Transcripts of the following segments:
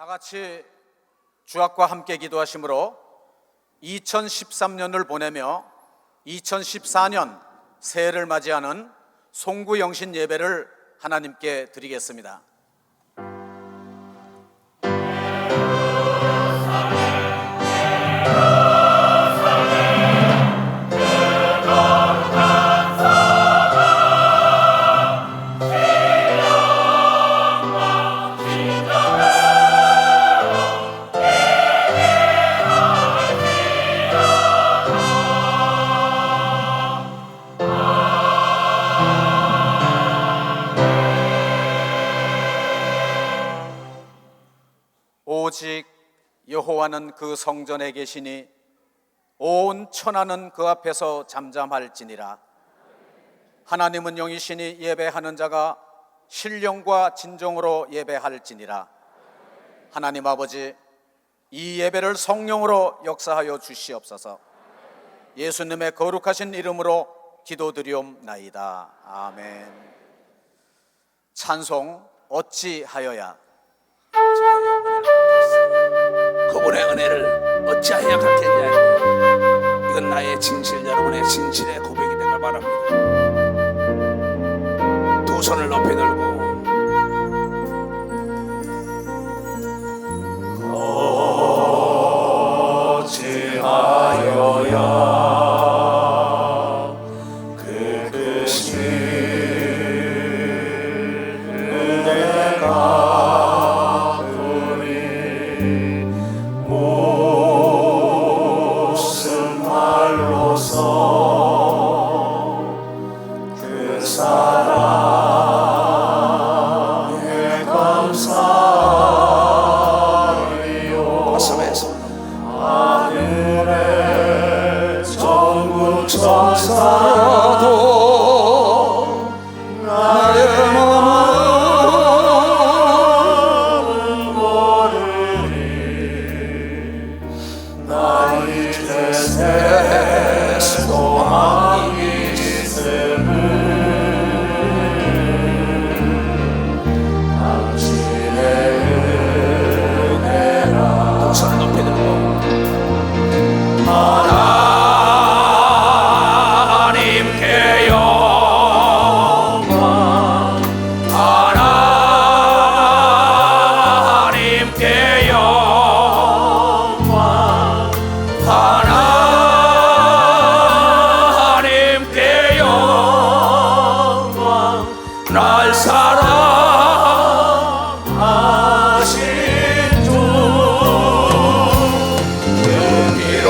다 같이 주악과 함께 기도하심으로 2013년을 보내며 2014년 새해를 맞이하는 송구영신 예배를 하나님께 드리겠습니다. 오직 여호와는 그 성전에 계시니 온 천하는 그 앞에서 잠잠할지니라. 하나님은 영이시니 예배하는 자가 신령과 진정으로 예배할지니라. 하나님 아버지, 이 예배를 성령으로 역사하여 주시옵소서. 예수님의 거룩하신 이름으로 기도드리옵나이다. 아멘. 찬송 어찌하여야. 그분의 은혜를 어찌하여 갖겠냐. 이건 나의 진실, 여러분의 진실의 고백이 되길 바랍니다. 두 손을 높이 들고 어찌하여야 그 크신 은혜가 우리 무슨 말로서 그 사랑에 감사하리요. 가슴에서 하늘의 전국 천사도 나의 마음은 모르리. 나의 죄세 소망이 있음은 당신의 은혜라. 두 손을 높이 들고 하나님께 영광, 하나님께 영광, 하나님께 영광. 날 사랑하신 주 의미로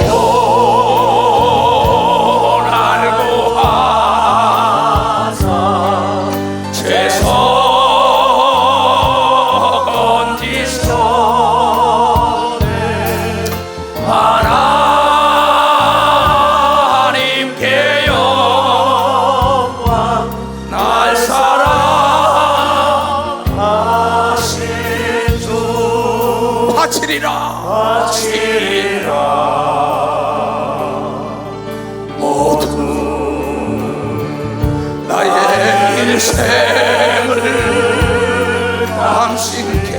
하나님께 영광. 날 사랑하신 주 바치리라. 모두 나의 인생을 당신께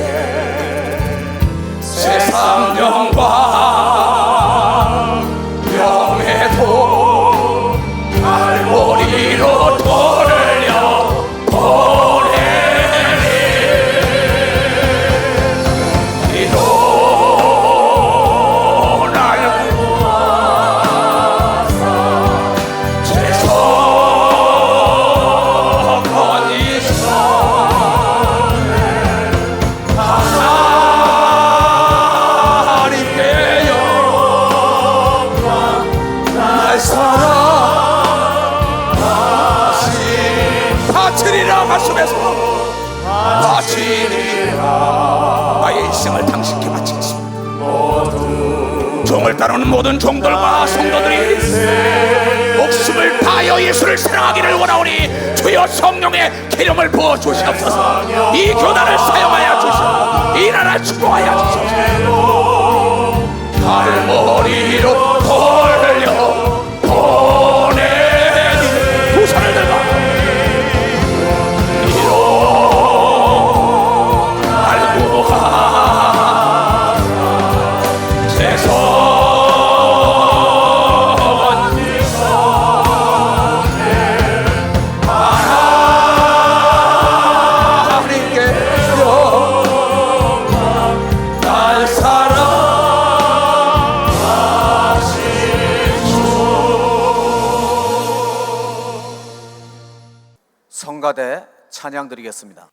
세상 영광 명예도 갈보리로 돌려 보내리. 이로 날 구하사 죄송 건지소네. 하나님께 영광. 날 사랑하신 바치리라. 가슴에서 바치리라. 나의 일생을 당신께 바치겠습니다. 종을 따르는 모든 종들과 성도들이 목숨을 다하여 예수를 사랑하기를 원하오니 주여 성령의 기름을 부어 주시옵소서. 이 교단을 사용하여 주시옵소서. 이 나라 축복하여 주시옵소서. 갈보리로 돌려 보내니. 두 손을 들고 이로 날 구하 성가대 찬양 드리겠습니다.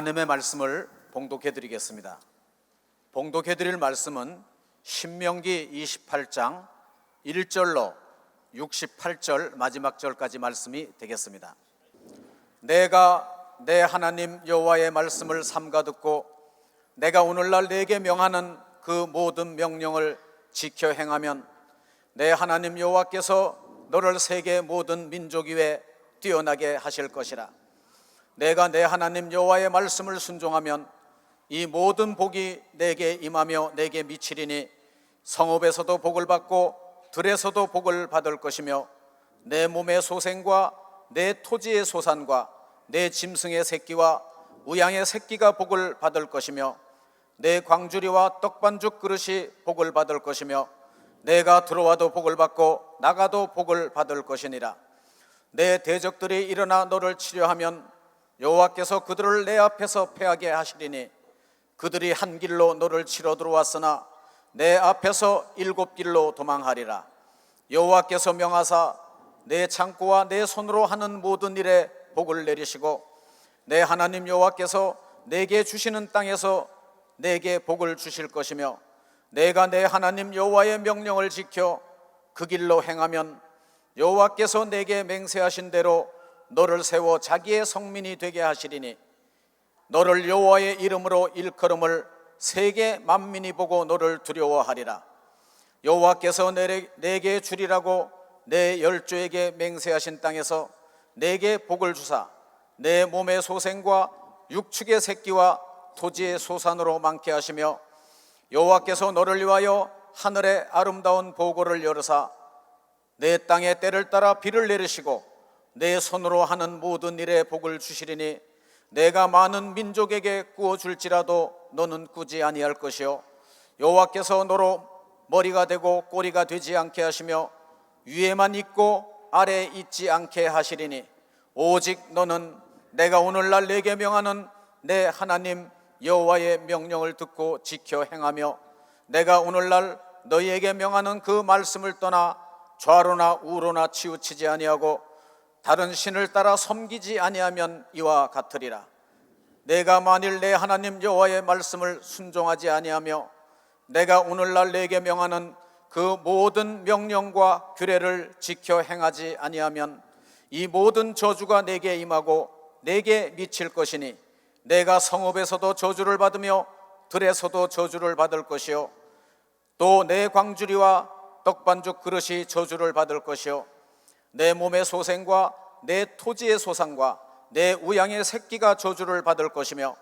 하나님의 말씀을 봉독해 드리겠습니다. 봉독해 드릴 말씀은 신명기 28장 1절로 68절 마지막 절까지 말씀이 되겠습니다. 내가 내 하나님 여호와의 말씀을 삼가 듣고 내가 오늘날 내게 명하는 그 모든 명령을 지켜 행하면 내 하나님 여호와께서 너를 세계 모든 민족 위에 뛰어나게 하실 것이라. 내가 내 하나님 여호와의 말씀을 순종하면 이 모든 복이 내게 임하며 내게 미치리니 성읍에서도 복을 받고 들에서도 복을 받을 것이며 내 몸의 소생과 내 토지의 소산과 내 짐승의 새끼와 우양의 새끼가 복을 받을 것이며 내 광주리와 떡반죽 그릇이 복을 받을 것이며 내가 들어와도 복을 받고 나가도 복을 받을 것이니라. 내 대적들이 일어나 너를 치려하면 여호와께서 그들을 내 앞에서 패하게 하시리니 그들이 한 길로 너를 치러 들어왔으나 내 앞에서 7길로 도망하리라. 여호와께서 명하사 내 창고와 내 손으로 하는 모든 일에 복을 내리시고 내 하나님 여호와께서 내게 주시는 땅에서 내게 복을 주실 것이며 내가 내 하나님 여호와의 명령을 지켜 그 길로 행하면 여호와께서 내게 맹세하신 대로 너를 세워 자기의 성민이 되게 하시리니 너를 여호와의 이름으로 일컬음을 세계 만민이 보고 너를 두려워하리라. 여호와께서 내게 주리라고 내 열조에게 맹세하신 땅에서 내게 복을 주사 내 몸의 소생과 육축의 새끼와 토지의 소산으로 많게 하시며 여호와께서 너를 위하여 하늘의 아름다운 보고를 열으사 내 땅에 때를 따라 비를 내리시고 내 손으로 하는 모든 일에 복을 주시리니 내가 많은 민족에게 구워줄지라도 너는 꾸지 아니할 것이요 여호와께서 너로 머리가 되고 꼬리가 되지 않게 하시며 위에만 있고 아래에 있지 않게 하시리니 오직 너는 내가 오늘날 내게 명하는 내 하나님 여호와의 명령을 듣고 지켜 행하며 내가 오늘날 너희에게 명하는 그 말씀을 떠나 좌로나 우로나 치우치지 아니하고 다른 신을 따라 섬기지 아니하면 이와 같으리라. 내가 만일 내 하나님 여호와의 말씀을 순종하지 아니하며 내가 오늘날 내게 명하는 그 모든 명령과 규례를 지켜 행하지 아니하면 이 모든 저주가 내게 임하고 내게 미칠 것이니 내가 성읍에서도 저주를 받으며 들에서도 저주를 받을 것이요 또 내 광주리와 떡반죽 그릇이 저주를 받을 것이요 내 몸의 소생과 내 토지의 소산과 내 우양의 새끼가 저주를 받을 것이며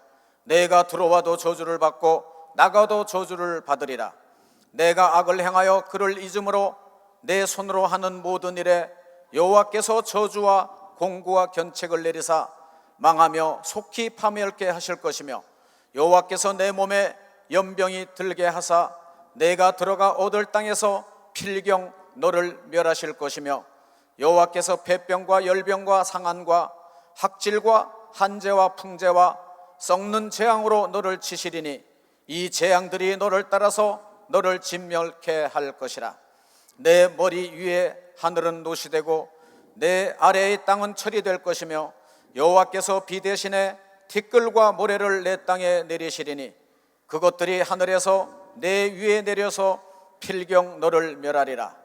내가 들어와도 저주를 받고 나가도 저주를 받으리라. 내가 악을 행하여 그를 잊음으로 내 손으로 하는 모든 일에 여호와께서 저주와 공구와 견책을 내리사 망하며 속히 파멸케 하실 것이며 여호와께서 내 몸에 연병이 들게 하사 내가 들어가 얻을 땅에서 필경 너를 멸하실 것이며 여호와께서 폐병과 열병과 상한과 학질과 한재와 풍재와 썩는 재앙으로 너를 치시리니 이 재앙들이 너를 따라서 너를 진멸케 할 것이라. 내 머리 위에 하늘은 노시되고 내 아래의 땅은 철이 될 것이며 여호와께서 비 대신에 티끌과 모래를 내 땅에 내리시리니 그것들이 하늘에서 내 위에 내려서 필경 너를 멸하리라.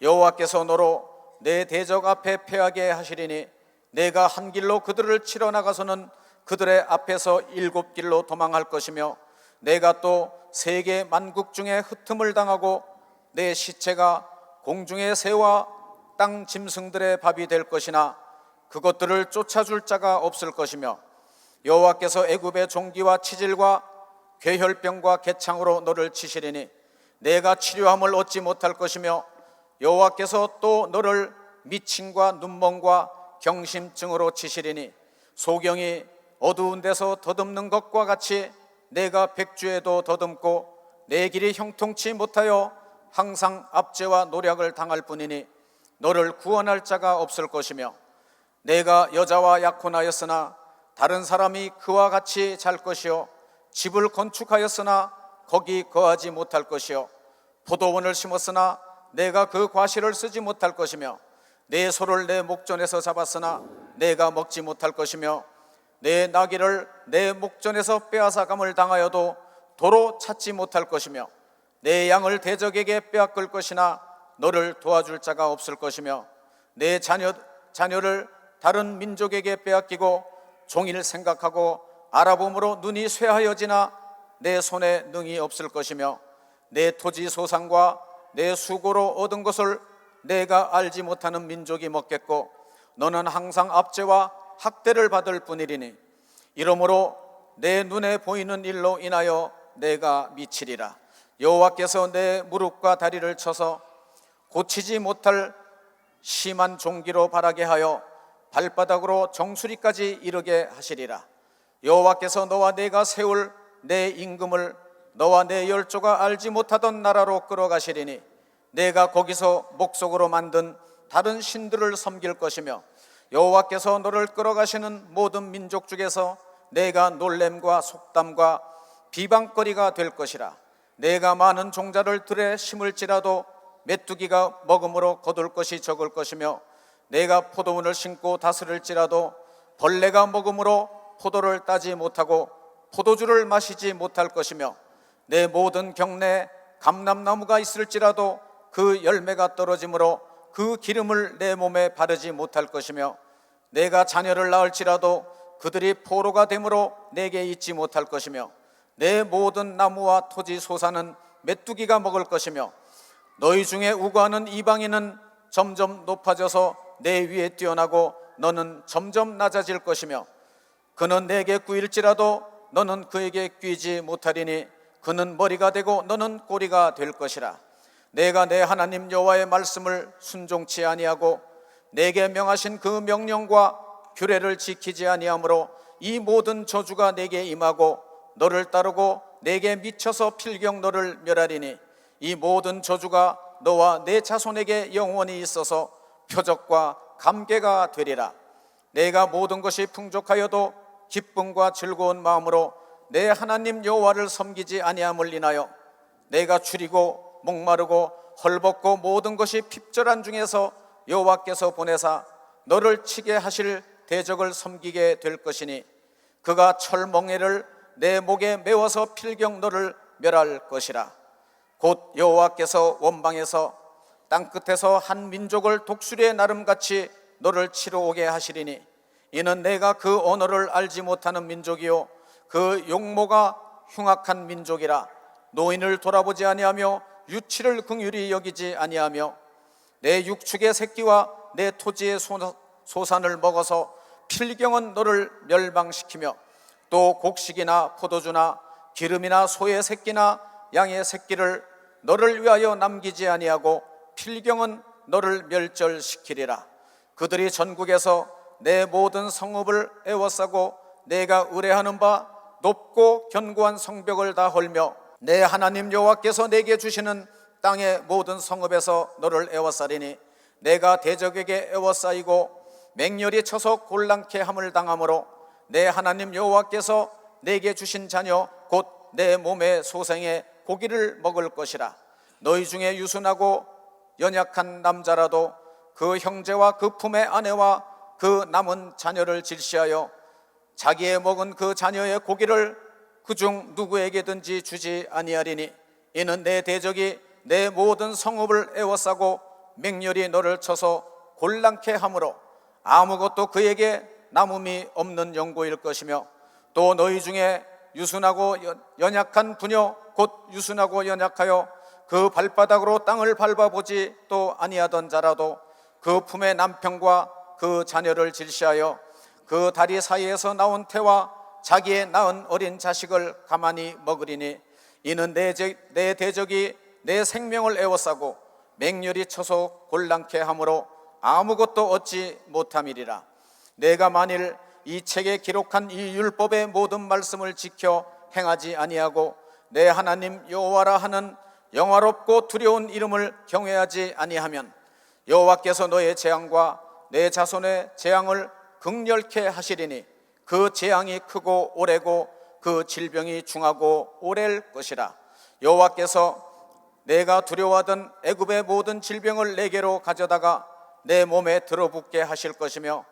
여호와께서 너로 내 대적 앞에 패하게 하시리니 내가 한 길로 그들을 치러 나가서는 그들의 앞에서 7길로 도망할 것이며 내가 또 세계 만국 중에 흩음을 당하고 내 시체가 공중의 새와 땅 짐승들의 밥이 될 것이나 그것들을 쫓아줄 자가 없을 것이며 여호와께서 애굽의 종기와 치질과 괴혈병과 개창으로 너를 치시리니 내가 치료함을 얻지 못할 것이며 여호와께서 또 너를 미침과 눈멍과 경심증으로 치시리니 소경이 어두운 데서 더듬는 것과 같이 내가 백주에도 더듬고 내 길이 형통치 못하여 항상 압제와 노략을 당할 뿐이니 너를 구원할 자가 없을 것이며 내가 여자와 약혼하였으나 다른 사람이 그와 같이 잘 것이요 집을 건축하였으나 거기 거하지 못할 것이요 포도원을 심었으나 내가 그 과실을 쓰지 못할 것이며 내 소를 내 목전에서 잡았으나 내가 먹지 못할 것이며 내 나귀를 내 목전에서 빼앗아감을 당하여도 도로 찾지 못할 것이며 내 양을 대적에게 빼앗길 것이나 너를 도와줄 자가 없을 것이며 내 자녀를 다른 민족에게 빼앗기고 종일 생각하고 알아봄으로 눈이 쇠하여지나 내 손에 능이 없을 것이며 내 토지 소산과 내 수고로 얻은 것을 내가 알지 못하는 민족이 먹겠고 너는 항상 압제와 학대를 받을 뿐이리니 이러므로 내 눈에 보이는 일로 인하여 내가 미치리라. 여호와께서 내 무릎과 다리를 쳐서 고치지 못할 심한 종기로 바라게 하여 발바닥으로 정수리까지 이르게 하시리라. 여호와께서 너와 내가 세울 내 임금을 너와 내 열조가 알지 못하던 나라로 끌어가시리니 내가 거기서 목석으로 만든 다른 신들을 섬길 것이며 여호와께서 너를 끌어가시는 모든 민족 중에서 내가 놀램과 속담과 비방거리가 될 것이라. 내가 많은 종자를 들에 심을지라도 메뚜기가 먹음으로 거둘 것이 적을 것이며 내가 포도원을 심고 다스릴지라도 벌레가 먹음으로 포도를 따지 못하고 포도주를 마시지 못할 것이며 내 모든 경내에 감람나무가 있을지라도 그 열매가 떨어지므로 그 기름을 내 몸에 바르지 못할 것이며 내가 자녀를 낳을지라도 그들이 포로가 되므로 내게 있지 못할 것이며 내 모든 나무와 토지 소산은 메뚜기가 먹을 것이며 너희 중에 우고하는 이방인은 점점 높아져서 내 위에 뛰어나고 너는 점점 낮아질 것이며 그는 내게 꾸일지라도 너는 그에게 끼지 못하리니 그는 머리가 되고 너는 꼬리가 될 것이라. 내가 내 하나님 여호와의 말씀을 순종치 아니하고 내게 명하신 그 명령과 규례를 지키지 아니하므로 이 모든 저주가 내게 임하고 너를 따르고 내게 미쳐서 필경 너를 멸하리니 이 모든 저주가 너와 내 자손에게 영원히 있어서 표적과 감개가 되리라. 내가 모든 것이 풍족하여도 기쁨과 즐거운 마음으로 내 하나님 여호와를 섬기지 아니함을 인하여 내가 줄이고 목마르고 헐벗고 모든 것이 핍절한 중에서 여호와께서 보내사 너를 치게 하실 대적을 섬기게 될 것이니 그가 철멍에를 내 목에 메워서 필경 너를 멸할 것이라. 곧 여호와께서 원방에서 땅끝에서 한 민족을 독수리의 나름같이 너를 치러 오게 하시리니 이는 내가 그 언어를 알지 못하는 민족이요 그 용모가 흉악한 민족이라. 노인을 돌아보지 아니하며 유치를 긍휼히 여기지 아니하며 내 육축의 새끼와 내 토지의 소산을 먹어서 필경은 너를 멸망시키며 또 곡식이나 포도주나 기름이나 소의 새끼나 양의 새끼를 너를 위하여 남기지 아니하고 필경은 너를 멸절시키리라. 그들이 전국에서 내 모든 성읍을 애워싸고 내가 의뢰하는 바 높고 견고한 성벽을 다 헐며 내 하나님 여호와께서 내게 주시는 땅의 모든 성읍에서 너를 애워싸리니 내가 대적에게 애워싸이고 맹렬히 쳐서 곤란케 함을 당하므로 내 하나님 여호와께서 내게 주신 자녀 곧 내 몸의 소생의 고기를 먹을 것이라. 너희 중에 유순하고 연약한 남자라도 그 형제와 그 품의 아내와 그 남은 자녀를 질시하여 자기의 먹은 그 자녀의 고기를 그중 누구에게든지 주지 아니하리니 이는 내 대적이 내 모든 성읍을 애워싸고 맹렬히 너를 쳐서 곤란케 하므로 아무것도 그에게 남음이 없는 영고일 것이며 또 너희 중에 유순하고 연약한 부녀 곧 유순하고 연약하여 그 발바닥으로 땅을 밟아보지 또 아니하던 자라도 그 품의 남편과 그 자녀를 질시하여 그 다리 사이에서 나온 태와 자기의 낳은 어린 자식을 가만히 먹으리니 이는 내 대적이 내 생명을 애워싸고 맹렬히 쳐서 곤란케 하므로 아무것도 얻지 못함이리라. 내가 만일 이 책에 기록한 이 율법의 모든 말씀을 지켜 행하지 아니하고 내 하나님 여호와라 하는 영화롭고 두려운 이름을 경외하지 아니하면 여호와께서 너의 재앙과 내 자손의 재앙을 극렬케 하시리니 그 재앙이 크고 오래고 그 질병이 중하고 오래일 것이라. 여호와께서 내가 두려워하던 애굽의 모든 질병을 내게로 가져다가 내 몸에 들어붙게 하실 것이며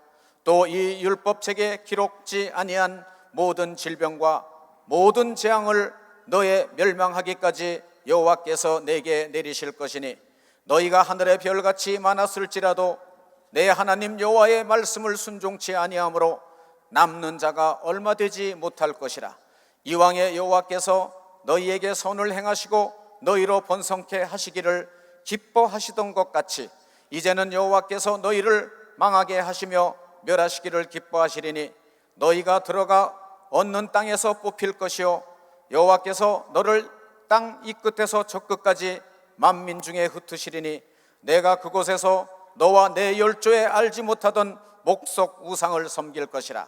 또 이 율법책에 기록지 아니한 모든 질병과 모든 재앙을 너의 멸망하기까지 여호와께서 내게 내리실 것이니 너희가 하늘의 별같이 많았을지라도 내 하나님 여호와의 말씀을 순종치 아니하므로 남는 자가 얼마 되지 못할 것이라. 이왕에 여호와께서 너희에게 선을 행하시고 너희로 번성케 하시기를 기뻐하시던 것 같이 이제는 여호와께서 너희를 망하게 하시며 멸하시기를 기뻐하시리니 너희가 들어가 얻는 땅에서 뽑힐 것이요 여호와께서 너를 땅 이 끝에서 저 끝까지 만민 중에 흩으시리니 내가 그곳에서 너와 내 열조에 알지 못하던 목석 우상을 섬길 것이라.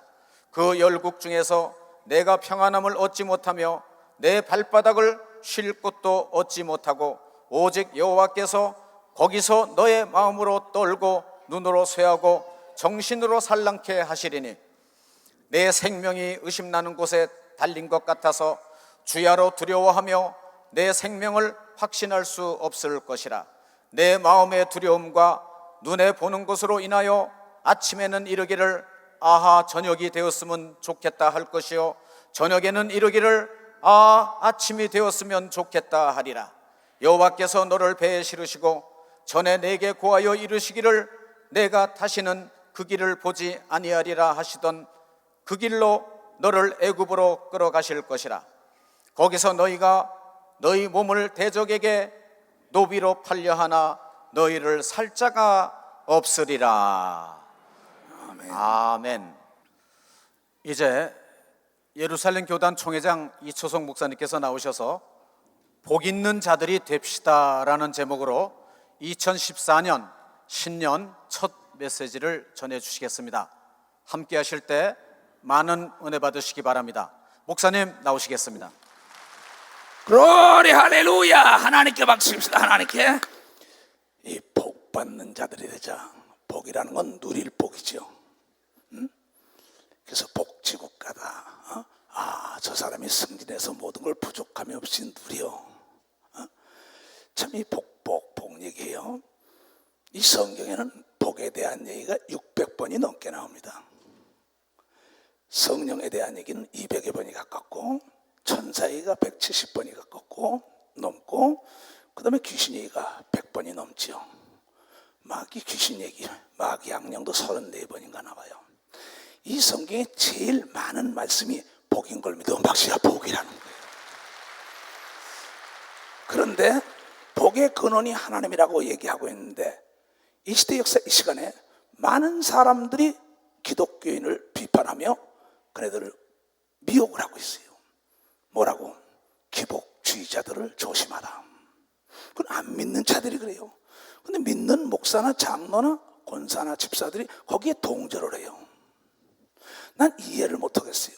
그 열국 중에서 내가 평안함을 얻지 못하며 내 발바닥을 쉴 곳도 얻지 못하고 오직 여호와께서 거기서 너의 마음으로 떨고 눈으로 쇠하고 정신으로 살랑케 하시리니 내 생명이 의심나는 곳에 달린 것 같아서 주야로 두려워하며 내 생명을 확신할 수 없을 것이라. 내 마음의 두려움과 눈에 보는 것으로 인하여 아침에는 이르기를 아하 저녁이 되었으면 좋겠다 할 것이요 저녁에는 이르기를 아 아침이 되었으면 좋겠다 하리라. 여호와께서 너를 배에 실으시고 전에 내게 고하여 이르시기를 내가 다시는 그 길을 보지 아니하리라 하시던 그 길로 너를 애굽으로 끌어가실 것이라. 거기서 너희가 너희 몸을 대적에게 노비로 팔려하나 너희를 살 자가 없으리라. 아멘. 아멘. 이제 예루살렘 교단 총회장 이초성 목사님께서 나오셔서 복 있는 자들이 됩시다라는 제목으로 2014년 신년 첫 메시지를 전해주시겠습니다. 함께 하실 때 많은 은혜 받으시기 바랍니다. 목사님 나오시겠습니다. glory 할렐루야. 하나님께 박수 칩시다. 하나님께. 이 복 받는 자들이 되자. 복이라는 건 누릴 복이죠. 그래서 복지국가다. 저 사람이 승진해서 모든 걸 부족함이 없이 누려. 참 이 복 얘기예요. 이 성경에는 복에 대한 얘기가 600번이 넘게 나옵니다. 성령에 대한 얘기는 200여 번이 가깝고 천사 얘기가 170번이 가깝고 넘고 그 다음에 귀신 얘기가 100번이 넘지요. 마귀 귀신 얘기, 마귀 악령도 34번인가 나와요. 이 성경에 제일 많은 말씀이 복인 걸 믿어 막시야 복이라는 거예요. 그런데 복의 근원이 하나님이라고 얘기하고 있는데 이 시대 역사 이 시간에 많은 사람들이 기독교인을 비판하며 그네들을 미혹을 하고 있어요. 뭐라고? 기복주의자들을 조심하라. 그건 안 믿는 자들이 그래요. 근데 믿는 목사나 장로나 권사나 집사들이 거기에 동조를 해요. 난 이해를 못하겠어요.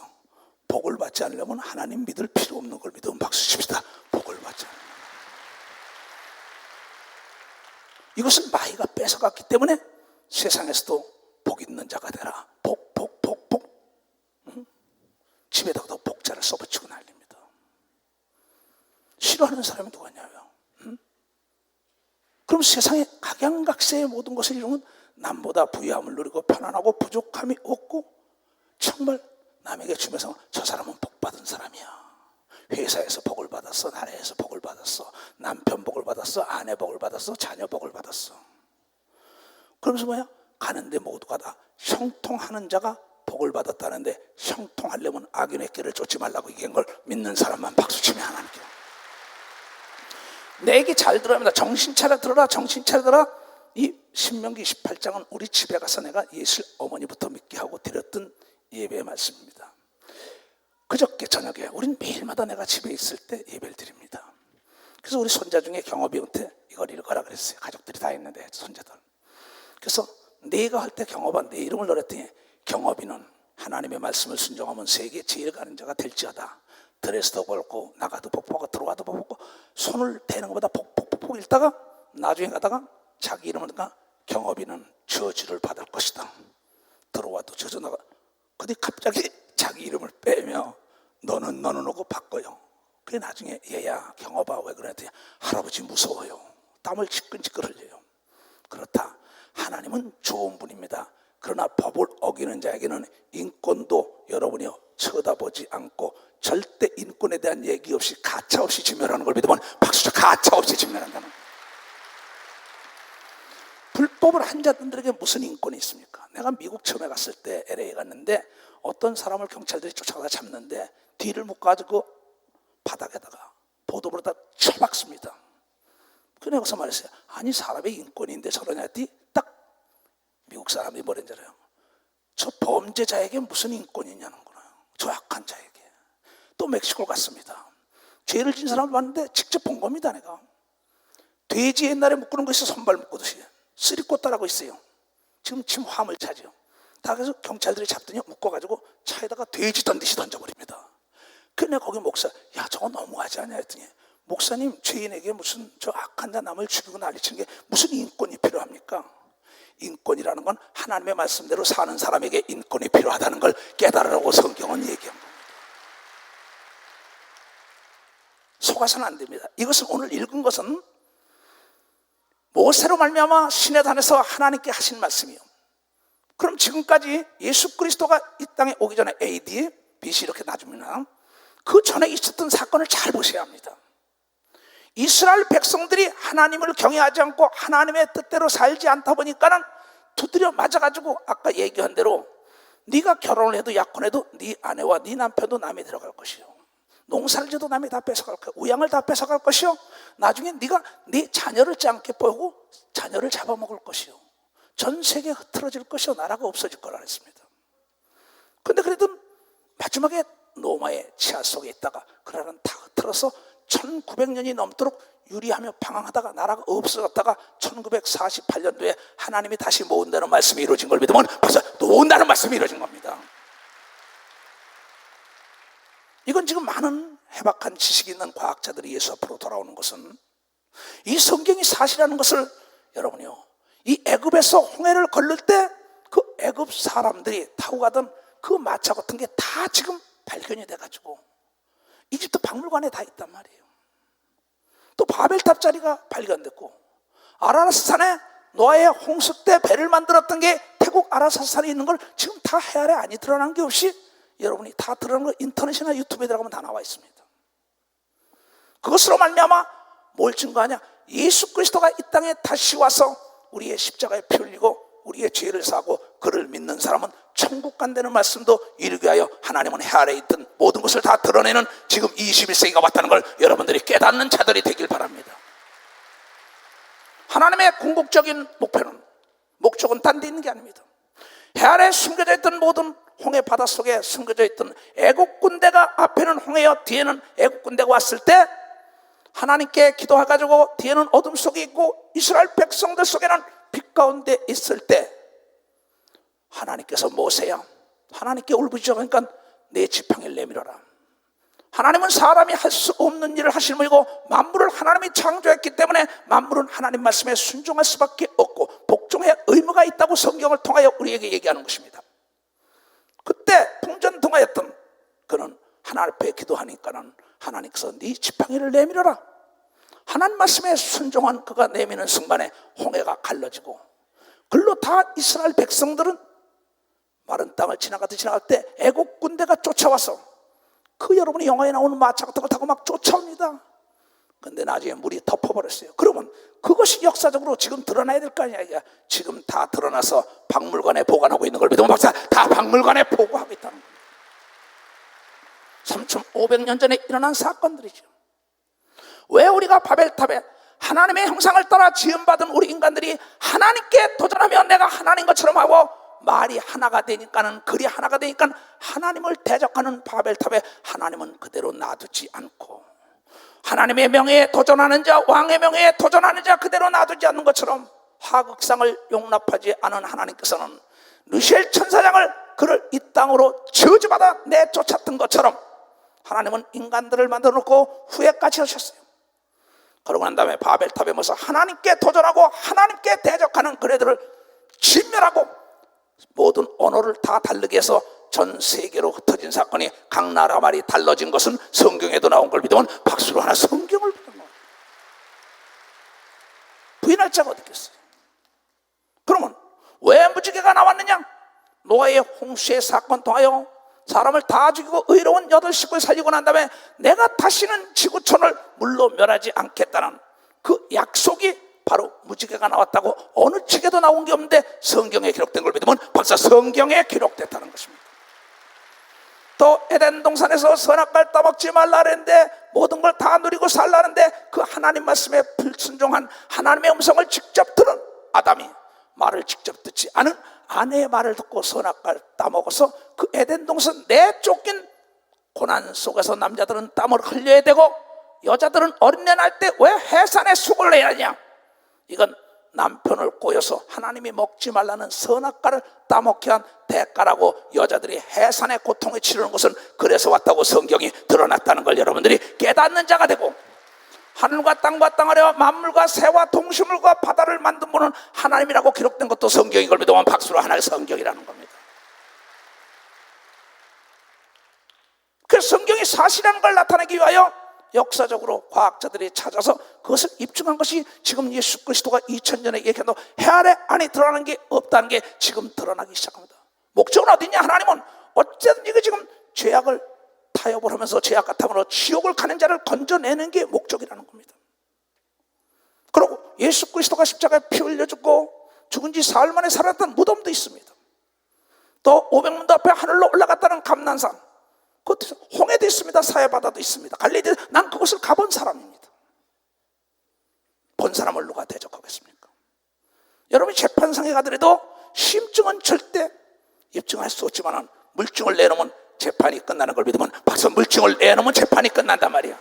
복을 받지 않으려면 하나님 믿을 필요 없는 걸 믿으면 박수 칩시다. 복을 받지 않으면. 이것은 마귀가 뺏어갔기 때문에 세상에서도 복 있는 자가 되라. 복. 집에다가 복자를 써붙이고 난립니다. 싫어하는 사람이 누구냐고요? 그럼 세상에 각양각색의 모든 것을 이루면 남보다 부유함을 누리고 편안하고 부족함이 없고 정말 남에게 주면서 저 사람은 복 받은 사람이야. 회사에서 복을 받았어, 나라에서 복을 받았어, 남편 복을 받았어, 아내 복을 받았어, 자녀 복을 받았어. 그러면서 뭐야? 가는데 모두가 다 형통하는 자가 복을 받았다는데 형통하려면 악인의 길을 쫓지 말라고 얘기한 걸 믿는 사람만 박수치면 하나님께. 내 얘기 잘 들어야 합니다. 정신 차려 들어라. 정신 차려 들어라. 이 신명기 28장은 우리 집에 가서 내가 예수 어머니부터 믿게 하고 드렸던 예배의 말씀입니다. 그저께 저녁에 우린 매일마다 내가 집에 있을 때 예배를 드립니다. 그래서 우리 손자 중에 경업이한테 이걸 읽어라 그랬어요. 가족들이 다 있는데 손자들. 그래서 내가 할 때 경업아 내 이름을 넣었더니 경업이는 하나님의 말씀을 순종하면 세계 제일 가는 자가 될지어다. 들에서도 벌고 나가도 복보고 들어와도 복보고 손을 대는 것보다 복복복복 읽다가 나중에 가다가 자기 이름을 넣으니까 경업이는 저주를 받을 것이다. 들어와도 저주 나가. 근데 갑자기 자기 이름을 빼며 너는 오고 바꿔요. 그게 나중에 얘야 경업아 왜 그랬더니 할아버지 무서워요. 땀을 지끈지끈 흘려요. 그렇다. 하나님은 좋은 분입니다. 그러나 법을 어기는 자에게는 인권도 여러분이 쳐다보지 않고 절대 인권에 대한 얘기 없이 가차 없이 진멸하는 걸 믿으면 박수쳐. 가차 없이 진멸한다는 거예요. 불법을 한 자들에게 무슨 인권이 있습니까? 내가 미국 처음에 갔을 때 LA 갔는데 어떤 사람을 경찰들이 쫓아가다 잡는데 뒤를 묶어가지고 바닥에다가 보도블로에다 쳐박습니다. 그래서 거기서 말했어요. 아니 사람의 인권인데 저러냐 했더니 딱 미국 사람이 뭐랬는 줄 알아요? 저 범죄자에게 무슨 인권이 있냐는 거예요. 저 약한 자에게. 또 멕시코 갔습니다. 죄를 진 사람을 봤는데 직접 본 겁니다. 내가 돼지 옛날에 묶는 거 있어. 손발 묶듯이 쓰리꼬따라고 있어요. 지금 화물 차죠. 다 그래서 경찰들이 잡더니 묶어가지고 차에다가 돼지 던듯이 던져버립니다. 그래 거기 목사, 야 저거 너무하지 않냐 했더니, 목사님 죄인에게 무슨 저 악한 자 남을 죽이고 난리치는 게 무슨 인권이 필요합니까? 인권이라는 건 하나님의 말씀대로 사는 사람에게 인권이 필요하다는 걸 깨달으라고 성경은 얘기한 겁니다. 속아서는 안 됩니다. 이것은 오늘 읽은 것은 모세로 말미암아 시내단에서 하나님께 하신 말씀이요. 그럼 지금까지 예수 그리스도가 이 땅에 오기 전에 AD, BC 이렇게 나줍니다. 그 전에 있었던 사건을 잘 보셔야 합니다. 이스라엘 백성들이 하나님을 경외하지 않고 하나님의 뜻대로 살지 않다 보니까는 두드려 맞아가지고 아까 얘기한 대로 네가 결혼을 해도 약혼해도 네 아내와 네 남편도 남이 들어갈 것이요, 농사를 지어도 남이 다 뺏어갈 거야, 우양을 다 뺏어갈 것이요, 나중에 네가 네 자녀를 짱게 보고 자녀를 잡아먹을 것이요, 전 세계에 흐트러질 것이요, 나라가 없어질 거라 했습니다. 그런데 그래도 마지막에 로마의 치하 속에 있다가 그 나라는 다 흐트러서 1900년이 넘도록 유리하며 방황하다가 나라가 없어졌다가 1948년도에 하나님이 다시 모은다는 말씀이 이루어진 걸 믿으면 벌써 모은다는 말씀이 이루어진 겁니다. 이건 지금 많은 해박한 지식이 있는 과학자들이 예수 앞으로 돌아오는 것은 이 성경이 사실이라는 것을 여러분이요, 이 애굽에서 홍해를 걸릴 때 그 애굽 사람들이 타고 가던 그 마차 같은 게 다 지금 발견이 돼가지고 이집트 박물관에 다 있단 말이에요. 또 바벨탑 자리가 발견됐고 아라라스 산에 노아의 홍수 때 배를 만들었던 게 태국 아라라스 산에 있는 걸 지금 다 해아래 안이 드러난 게 없이 여러분이 다 드러난 거 인터넷이나 유튜브에 들어가면 다 나와 있습니다. 그것으로 말미암아 뭘 증거하냐? 예수 그리스도가 이 땅에 다시 와서 우리의 십자가에 피 흘리고 우리의 죄를 사고 그를 믿는 사람은 천국 간다는 말씀도 이르게 하여 하나님은 해 아래에 있던 모든 것을 다 드러내는 지금 21세기가 왔다는 걸 여러분들이 깨닫는 자들이 되길 바랍니다. 하나님의 궁극적인 목적은 딴 데 있는 게 아닙니다. 해 아래에 숨겨져 있던 모든 홍해 바다 속에 숨겨져 있던 애국 군대가 앞에는 홍해여 뒤에는 애국 군대가 왔을 때 하나님께 기도해가지고 뒤에는 어둠 속에 있고 이스라엘 백성들 속에는 빛 가운데 있을 때 하나님께서 모세야, 하나님께 울부짖으니까 내 지팡이를 내밀어라. 하나님은 사람이 할 수 없는 일을 하시는 분이고 만물을 하나님이 창조했기 때문에 만물은 하나님 말씀에 순종할 수밖에 없고 복종의 의무가 있다고 성경을 통하여 우리에게 얘기하는 것입니다. 그때 풍전등화였던 그는 하나님 앞에 기도하니까는 하나님께서 네 지팡이를 내밀어라. 하나님 말씀에 순종한 그가 내미는 순간에 홍해가 갈라지고 글로 다 이스라엘 백성들은 마른 땅을 지나갈 때 애국 군대가 쫓아와서 그 여러분이 영화에 나오는 마차 같은 걸 타고 막 쫓아옵니다. 근데 나중에 물이 덮어버렸어요. 그러면 그것이 역사적으로 지금 드러나야 될 거 아니야. 지금 다 드러나서 박물관에 보관하고 있는 걸 믿으면 박사 다 박물관에 보고하고 있다는 거예요. 3500년 전에 일어난 사건들이죠. 왜 우리가 바벨탑에 하나님의 형상을 따라 지음받은 우리 인간들이 하나님께 도전하면 내가 하나님 것처럼 하고 말이 하나가 되니까는 글이 하나가 되니까 하나님을 대적하는 바벨탑에 하나님은 그대로 놔두지 않고 하나님의 명예에 도전하는 자, 왕의 명예에 도전하는 자 그대로 놔두지 않는 것처럼 하극상을 용납하지 않은 하나님께서는 르시엘 천사장을 그를 이 땅으로 저주받아 내쫓았던 것처럼 하나님은 인간들을 만들어 놓고 후회까지 하셨어요. 그러고 난 다음에 바벨탑에 모서 하나님께 도전하고 하나님께 대적하는 그네들을 진멸하고 모든 언어를 다 다르게 해서 전 세계로 흩어진 사건이 각 나라 말이 달라진 것은 성경에도 나온 걸 믿으면 박수로 하나 성경을 부르는 거예요. 부인할 자가 어디 있겠어요? 그러면 왜 무지개가 나왔느냐? 노아의 홍수의 사건 통하여 사람을 다 죽이고 의로운 8식구를 살리고 난 다음에 내가 다시는 지구촌을 물로 멸하지 않겠다는 그 약속이 바로 무지개가 나왔다고 어느 책에도 나온 게 없는데 성경에 기록된 걸 믿으면 벌써 성경에 기록됐다는 것입니다. 또 에덴 동산에서 선악과를 따먹지 말라 그랬는데 모든 걸 다 누리고 살라는데 그 하나님 말씀에 불순종한 하나님의 음성을 직접 들은 아담이 말을 직접 듣지 않은 아내의 말을 듣고 선악과를 따먹어서 그 에덴 동산 내쫓긴 고난 속에서 남자들은 땀을 흘려야 되고 여자들은 어린애 날 때 왜 해산에 숙을 내야 하냐? 이건 남편을 꼬여서 하나님이 먹지 말라는 선악과를 따먹게 한 대가라고 여자들이 해산의 고통에 치르는 것은 그래서 왔다고 성경이 드러났다는 걸 여러분들이 깨닫는 자가 되고, 하늘과 땅과 땅 아래와 만물과 새와 동식물과 바다를 만든 분은 하나님이라고 기록된 것도 성경인 걸 믿으면 박수로 하나의 성경이라는 겁니다. 그래서 성경이 사실이라는 걸 나타내기 위하여 역사적으로 과학자들이 찾아서 그것을 입증한 것이 지금 예수 그리스도가 2000년에 얘기해도 해 아래 안에 드러나는 게 없다는 게 지금 드러나기 시작합니다. 목적은 어디냐? 하나님은 어쨌든 지금 죄악을 타협을 하면서 죄악 같음으로 지옥을 가는 자를 건져내는 게 목적이라는 겁니다. 그리고 예수 그리스도가 십자가에 피 흘려 죽고 죽은 지 사흘 만에 살았던 무덤도 있습니다. 또 500문도 앞에 하늘로 올라갔다는 감난산, 그것도 홍해도 있습니다. 사해바다도 있습니다. 갈릴리, 난 그것을 가본 사람입니다. 본 사람을 누가 대적하겠습니까? 여러분이 재판상에 가더라도 심증은 절대 입증할 수 없지만 물증을 내놓으면 재판이 끝나는 걸 믿으면 박수. 물증을 내놓으면 재판이 끝난단 말이야.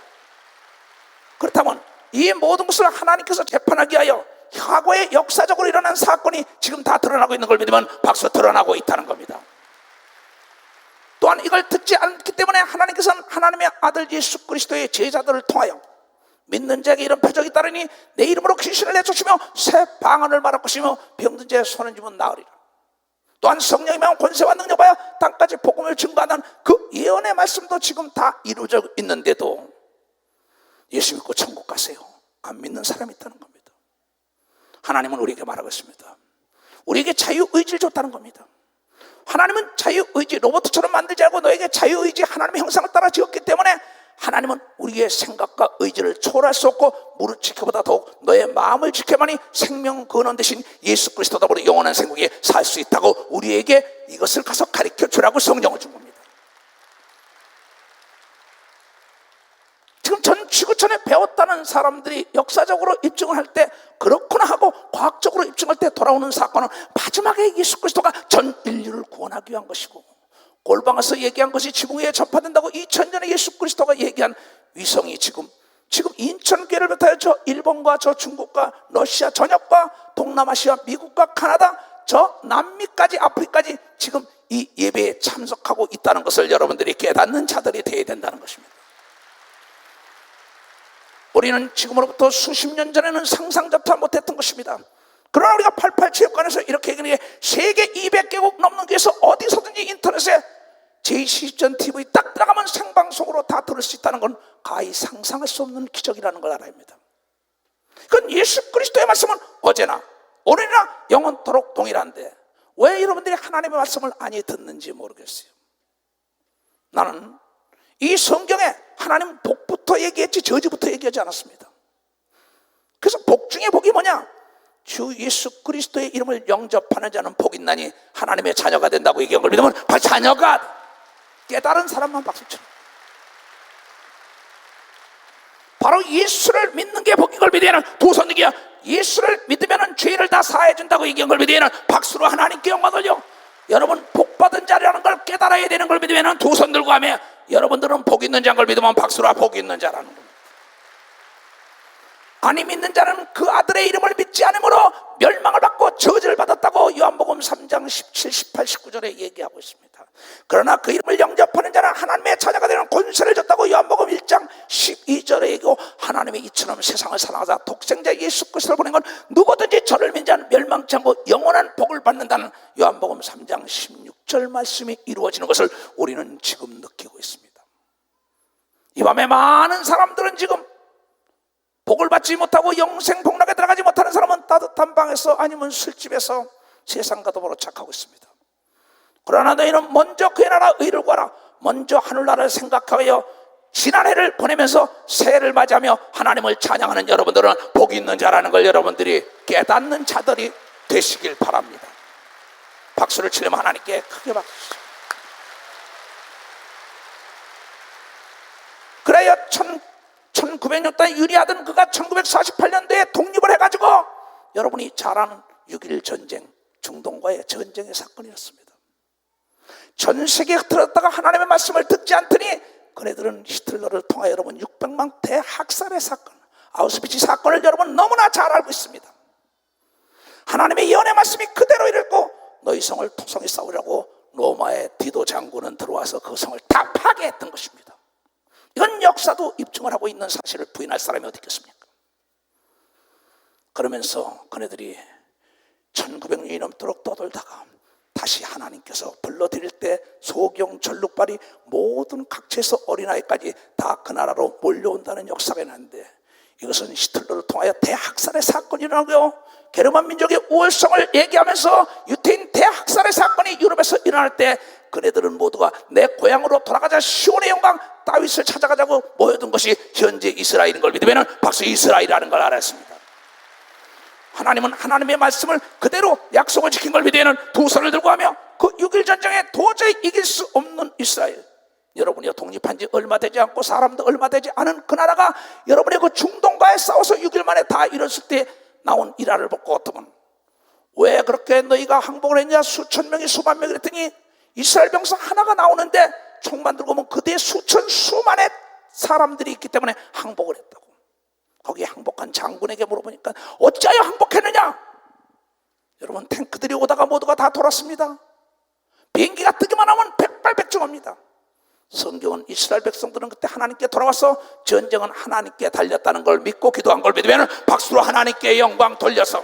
그렇다면 이 모든 것을 하나님께서 재판하기 위하여 과거에 역사적으로 일어난 사건이 지금 다 드러나고 있는 걸 믿으면 박수. 드러나고 있다는 겁니다. 또한 이걸 듣지 않기 때문에 하나님께서는 하나님의 아들 예수 그리스도의 제자들을 통하여 믿는 자에게 이런 표적이 따르니 내 이름으로 귀신을 내쫓으며 새 방언을 말할 것이며 병든 자의 손을 쥐면 나으리라. 또한 성령이 명한 권세와 능력하여 땅까지 복음을 증거하는 그 예언의 말씀도 지금 다 이루어져 있는데도 예수 믿고 천국 가세요, 안 믿는 사람이 있다는 겁니다. 하나님은 우리에게 말하고 있습니다. 우리에게 자유의지를 줬다는 겁니다. 하나님은 자유의지, 로봇처럼 만들지 않고 너에게 자유의지, 하나님의 형상을 따라 지었기 때문에 하나님은 우리의 생각과 의지를 초월할 수 없고 무릇 지켜보다 더욱 너의 마음을 지켜만이 생명 근원 대신 예수 그리스도 더불어 영원한 생국에 살 수 있다고 우리에게 이것을 가서 가르쳐 주라고 성령을 준 겁니다. 지금 전 지구촌에 배웠다는 사람들이 역사적으로 입증을 할 때 그렇구나 하고 과학적으로 입증할 때 돌아오는 사건은 마지막에 예수 그리스도가 전 인류를 구원하기 위한 것이고, 골방에서 얘기한 것이 지붕 위에 전파된다고 2000년에 예수 그리스도가 얘기한 위성이 지금 인천교회를 비롯하여 저 일본과 저 중국과 러시아 전역과 동남아시아, 미국과 카나다, 저 남미까지 아프리카까지 지금 이 예배에 참석하고 있다는 것을 여러분들이 깨닫는 자들이 되어야 된다는 것입니다. 우리는 지금으로부터 수십 년 전에는 상상조차 못했던 것입니다. 그러나 우리가 88 체육관에서 이렇게 얘기하는 게 세계 200개국 넘는 교회에서 어디서든지 인터넷에 제24전 TV 딱 들어가면 생방송으로 다 들을 수 있다는 건 가히 상상할 수 없는 기적이라는 걸 알아야 합니다. 그건 예수 그리스도의 말씀은 어제나 오늘이나 영원토록 동일한데 왜 여러분들이 하나님의 말씀을 아니 듣는지 모르겠어요. 나는 이 성경에 하나님 복부터 얘기했지 저주부터 얘기하지 않았습니다. 그래서 복 중에 복이 뭐냐? 주 예수 그리스도의 이름을 영접하는 자는 복이 있나니 하나님의 자녀가 된다고 얘기한 걸 믿으면 바로 자녀가 깨달은 사람만 박수쳐. 바로 예수를 믿는 게 복인 걸 믿으면 두 손 들기야. 예수를 믿으면 죄를 다 사해 준다고 얘기한 걸 믿으면 박수로 하나님께 영광 돌려. 여러분 복 받은 자라는 걸 깨달아야 되는 걸 믿으면 두 손 들고 하며 여러분들은 복 있는 자인 걸 믿으면 박수로 복 있는 자라는 겁니다. 아니 믿는 자는 그 아들의 이름을 믿지 않으므로 멸망을 받고 저주를 받았다고 요한복음 3장 17, 18, 19절에 얘기하고 있습니다. 그러나 그 이름을 영접하는 자는 하나님의 자녀가 되는 권세를 줬다고 요한복음 1장 12절에 얘기하고, 하나님이 이처럼 세상을 사랑하사 독생자 예수 그리스도를 보낸 건 누구든지 저를 믿는 자는 멸망치 않고 영원한 복을 받는다는 요한복음 3장 16절 말씀이 이루어지는 것을 우리는 지금 느끼고 있습니다. 이 밤에 많은 사람들은 지금 복을 받지 못하고 영생 복락에 들어가지 못하는 사람은 따뜻한 방에서 아니면 술집에서 세상과 더불어 착하고 있습니다. 그러나 너희는 먼저 그의 나라 의를 구하라. 먼저 하늘나라를 생각하여 지난해를 보내면서 새해를 맞이하며 하나님을 찬양하는 여러분들은 복이 있는 자라는 걸 여러분들이 깨닫는 자들이 되시길 바랍니다. 박수를 치려면 하나님께 크게 박수. 그래야 1900년도에 유리하던 그가 1948년도에 독립을 해가지고 여러분이 잘 아는 6.1 전쟁, 중동과의 전쟁의 사건이었습니다. 전 세계에 들었다가 하나님의 말씀을 듣지 않더니 그네들은 히틀러를 통하여 여러분 600만 대학살의 사건, 아우슈비츠 사건을 여러분 너무나 잘 알고 있습니다. 하나님의 예언의 말씀이 그대로 이랬고 너희 성을 토성이 싸우려고 로마의 디도 장군은 들어와서 그 성을 다 파괴했던 것입니다. 이건 역사도 입증을 하고 있는 사실을 부인할 사람이 어디 있겠습니까? 그러면서 그네들이 1900년이 넘도록 떠돌다가 다시 하나님께서 불러들일 때 소경 전룩발이 모든 각처에서 어린아이까지 다 그 나라로 몰려온다는 역사가 있는데, 이것은 히틀러를 통하여 대학살의 사건이 일어나고요, 게르만 민족의 우월성을 얘기하면서 유태인 대학살의 사건이 유럽에서 일어날 때 그네들은 모두가 내 고향으로 돌아가자, 시온의 영광 다윗을 찾아가자고 모여든 것이 현재 이스라엘인 걸 믿으면 박수, 이스라엘이라는 걸 알았습니다. 하나님은 하나님의 말씀을 그대로 약속을 지킨 걸 믿으면 두 손을 들고 하며 그 6.1 전쟁에 도저히 이길 수 없는 이스라엘, 여러분이 독립한 지 얼마 되지 않고 사람도 얼마 되지 않은 그 나라가 여러분의 그 중동과에 싸워서 6일 만에 다 이뤘을 때 나온 일화를 보고 어떠면 왜 그렇게 너희가 항복을 했냐, 수천 명이 수만 명이 그랬더니 이스라엘 병사 하나가 나오는데 총만 들고 오면 그대에 수천 수만의 사람들이 있기 때문에 항복을 했다고. 거기에 항복한 장군에게 물어보니까 어찌하여 항복했느냐? 여러분, 탱크들이 오다가 모두가 다 돌았습니다. 비행기가 뜨기만 하면 백발백중합니다. 성경은 이스라엘 백성들은 그때 하나님께 돌아와서 전쟁은 하나님께 달렸다는 걸 믿고 기도한 걸 믿으면 박수로 하나님께 영광 돌려서,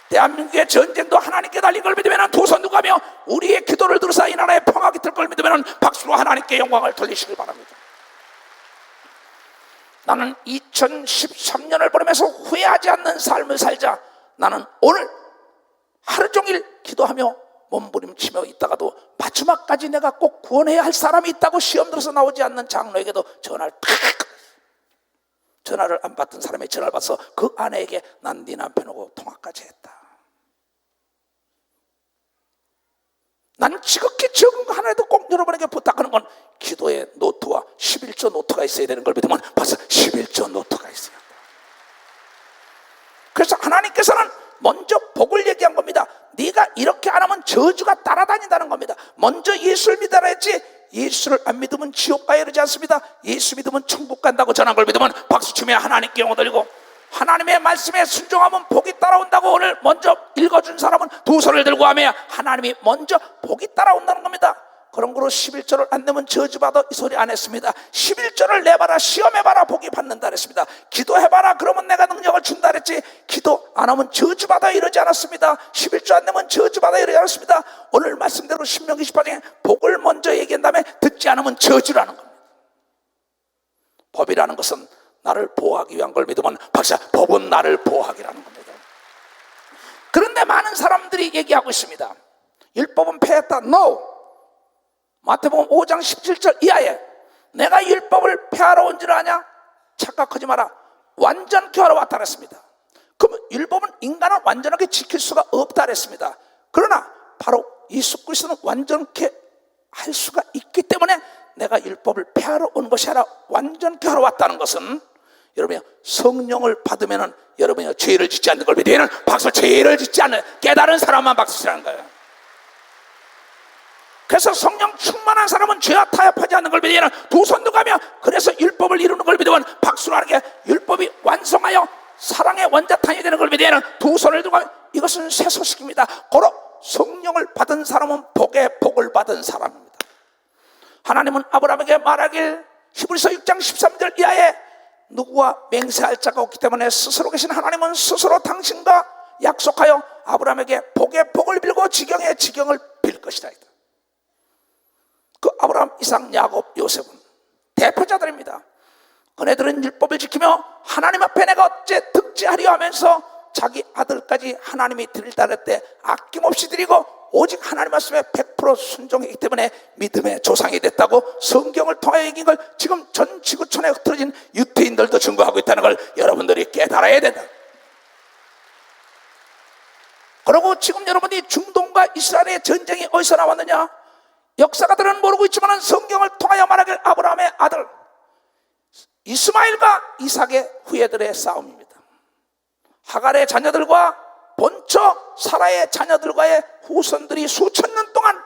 대한민국의 전쟁도 하나님께 달린 걸 믿으면 두 손 들고 가며 우리의 기도를 들으사 이 나라에 평화가 깃들 걸 믿으면 박수로 하나님께 영광을 돌리시길 바랍니다. 나는 2013년을 보내면서 후회하지 않는 삶을 살자. 나는 오늘 하루 종일 기도하며 몸부림치며 있다가도 마지막까지 내가 꼭 구원해야 할 사람이 있다고 시험 들어서 나오지 않는 장로에게도 전화를 안 받던 사람의 전화를 받아서 그 아내에게 난 네 남편하고 통화까지 했다. 난 지극히 적은 거 하나라도 꼭 여러분에게 부탁하는 건 기도의 노트와 11조 노트가 있어야 되는 걸 믿으면 벌써 11조 노트가 있어야 한다. 그래서 하나님께서는 먼저 복을 얘기한 겁니다. 네가 이렇게 안 하면 저주가 따라다닌다는 겁니다. 먼저 예수를 믿어라 했지, 예수를 안 믿으면 지옥 가야 이러지 않습니다. 예수 믿으면 천국 간다고 전한 걸 믿으면 박수치며 하나님께 영광 돌리고, 하나님의 말씀에 순종하면 복이 따라온다고 오늘 먼저 읽어준 사람은 두 손을 들고 하며 하나님이 먼저 복이 따라온다는 겁니다. 그런 거로 11조를 안 내면 저주받아 이 소리 안 했습니다. 11조를 내봐라, 시험해봐라, 복이 받는다 그랬습니다. 기도해봐라, 그러면 내가 능력을 준다 그랬지, 기도 안 하면 저주받아 이러지 않았습니다. 11조 안 내면 저주받아 이러지 않았습니다. 오늘 말씀대로 신명기 18장에 복을 먼저 얘기한 다음에 듣지 않으면 저주라는 겁니다. 법이라는 것은 나를 보호하기 위한 걸 믿으면 박사, 법은 나를 보호하기라는 겁니다. 그런데 많은 사람들이 얘기하고 있습니다. 율법은 폐했다. No. 마태복음 5장 17절 이하에 내가 율법을 폐하러 온 줄 아냐? 착각하지 마라. 완전케 하러 왔다 그랬습니다. 그러면 율법은 인간은 완전하게 지킬 수가 없다 그랬습니다. 그러나 바로 예수 그리스도는 완전케 할 수가 있기 때문에 내가 율법을 폐하러 온 것이 아니라 완전케 하러 왔다는 것은, 여러분이 성령을 받으면 여러분이 죄를 짓지 않는 걸 믿으면 박수, 죄를 짓지 않는 깨달은 사람만 박수 치라는 거예요. 그래서 성령 충만한 사람은 죄와 타협하지 않는 걸 믿으면 두 손 들고 가며, 그래서 율법을 이루는 걸 믿으면 박수로 하는 게 율법이 완성하여 사랑의 원자탄이 되는 걸 믿으면 두 손을 들고 가며, 이것은 새 소식입니다. 고로 성령을 받은 사람은 복의 복을 받은 사람입니다. 하나님은 아브라함에게 말하길 히브리서 6장 13절 이하에 누구와 맹세할 자가 없기 때문에 스스로 계신 하나님은 스스로 당신과 약속하여 아브라함에게 복의 복을 빌고 지경의 지경을 빌 것이다. 그 아브라함, 이삭, 야곱, 요셉은 대표자들입니다. 그네들은 율법을 지키며 하나님 앞에 내가 어째 득지하려 하면서 자기 아들까지 하나님이 드리다 할 때 아낌없이 드리고 오직 하나님 말씀에 100% 순종했기 때문에 믿음의 조상이 됐다고 성경을 통하여 얘기한 걸 지금 전 지구촌에 흩어진 유태인들도 증거하고 있다는 걸 여러분들이 깨달아야 된다. 그리고 지금 여러분이 중동과 이스라엘의 전쟁이 어디서 나왔느냐? 역사가들은 모르고 있지만 성경을 통하여 말하길 아브라함의 아들 이스마엘과 이삭의 후예들의 싸움입니다. 하갈의 자녀들과 본처 사라의 자녀들과의 후손들이 수천 년 동안